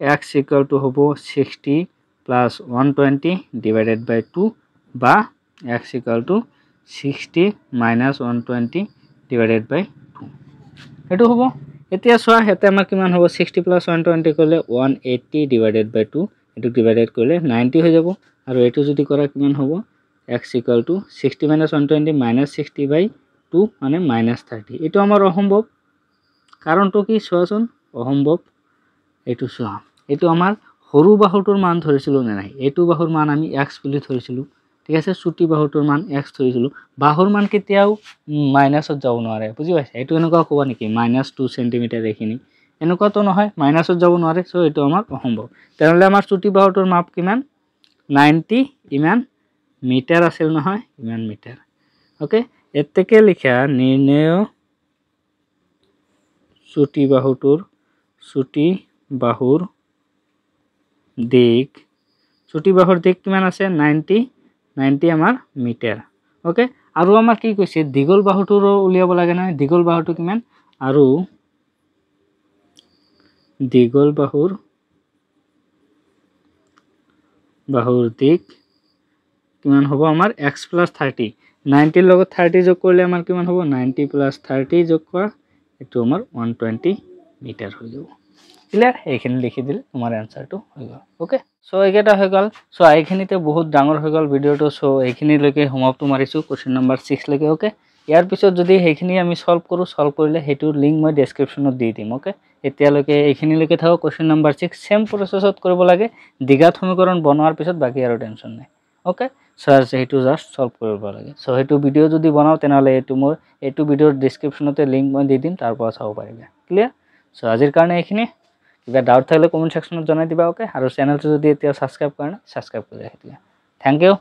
x equal to hobo 60 plus 120 divided by 2 বা x equal to 60 minus 120 divided by 2 এটো হবো এতিয়া সোয়া হেতে আমাৰ কিমান হ'ব 60 plus 120 কৰিলে 180 divided by 2 এটো ডিভাইডেড কৰিলে 90 হৈ যাব আৰু এটো যদি কৰা কিমান হ'ব x equal to 60 minus 120 minus 60 by 2 মানে minus 30 এটো আমাৰ অসম্ভৱ কাৰণটো কি সোয়াচোন অসম্ভৱ এটো সোয়া এটো আমাৰ হৰু বাহুটোৰ মান ধৰিছিল না নাই এটো বাহুৰ মান আমি x বুলি ধৰিছিল ঠিক আছে চুটি বাহুটোৰ মান x ধৰিছিল বাহুৰ মান কেতিয়াও মাইনাসত যাব নোৱাৰে বুজি পাইছা এটো এনেকুৱা কোৱা নেকি -2 cm এখিনি এনেকুৱা তো নহয় মাইনাসত যাব নোৱাৰে সো এটো আমাৰ অসম্ভৱ তেনলে আমাৰ চুটি বাহুটোৰ মাপ কিমান 90 ইমান মিটাৰ আছিল নহয় ইমান মিটাৰ ওকে এতেকে লিখা নিৰ্ণয় চুটি বাহুৰ দিক চুটি বাহুৰ দিক কিমান আছে 90 আমাৰ মিটাৰ ওকে আৰু আমাৰ কি কৈছে দীঘল বাহুটোৰ উলিয়াব লাগে না দীঘল বাহুটো কিমান আৰু দীঘল বাহুৰ দিক কিমান হ'ব আমাৰ x + 30 90 ৰ লগত 30 যোগ কৰিলে আমাৰ কিমান হ'ব 90 + 30 যোগ কৰা এটো আমাৰ 120 মিটাৰ হৈ যাব ক্লিয়াৰ এইখিনি লিখি দিলে তোমাৰ আনসাৰটো হৈ গল ওকে সো এইকেটা হৈ গল সো এইখিনিতে বহুত ডাঙৰ হৈ গল ভিডিওটো সো এইখিনি লৈকে সমাপ্ত মাৰিছো কোশ্চেন নম্বৰ 6 লৈকে ওকে ইয়াৰ পিছত যদি এইখিনি আমি সলভ কৰিলে হেতুৰ লিংক মই ডেসক্ৰিপচনত দি দিম ওকে এতিয়া লৈকে এইখিনি লৈকে থাও কোশ্চেন নম্বৰ 6 সেম প্ৰসেছত কৰিব লাগে দ্বিঘাত সমীকৰণ বনোৱাৰ পিছত বাকি আৰু টেনচন নাই ওকে সো হেতু জাস্ট সলভ কৰিব লাগে সো হেতু ভিডিও যদি বনাও তেনালে এটো ভিডিওৰ ডেসক্ৰিপচনতে লিংক মই দি দিম তাৰ পৰা চাব পাৰিবা ক্লিয়াৰ সো আজিৰ কাৰণে এইখিনি কিবা ডাউট থাকিলে কমেন্ট সেকশনত জনাই দিবা ওকে আৰু চেনেলটো যদি এতিয়া সাবস্ক্ৰাইব কৰা না সাবস্ক্ৰাইব কৰি ৰাখিবা থ্যাংক ইউ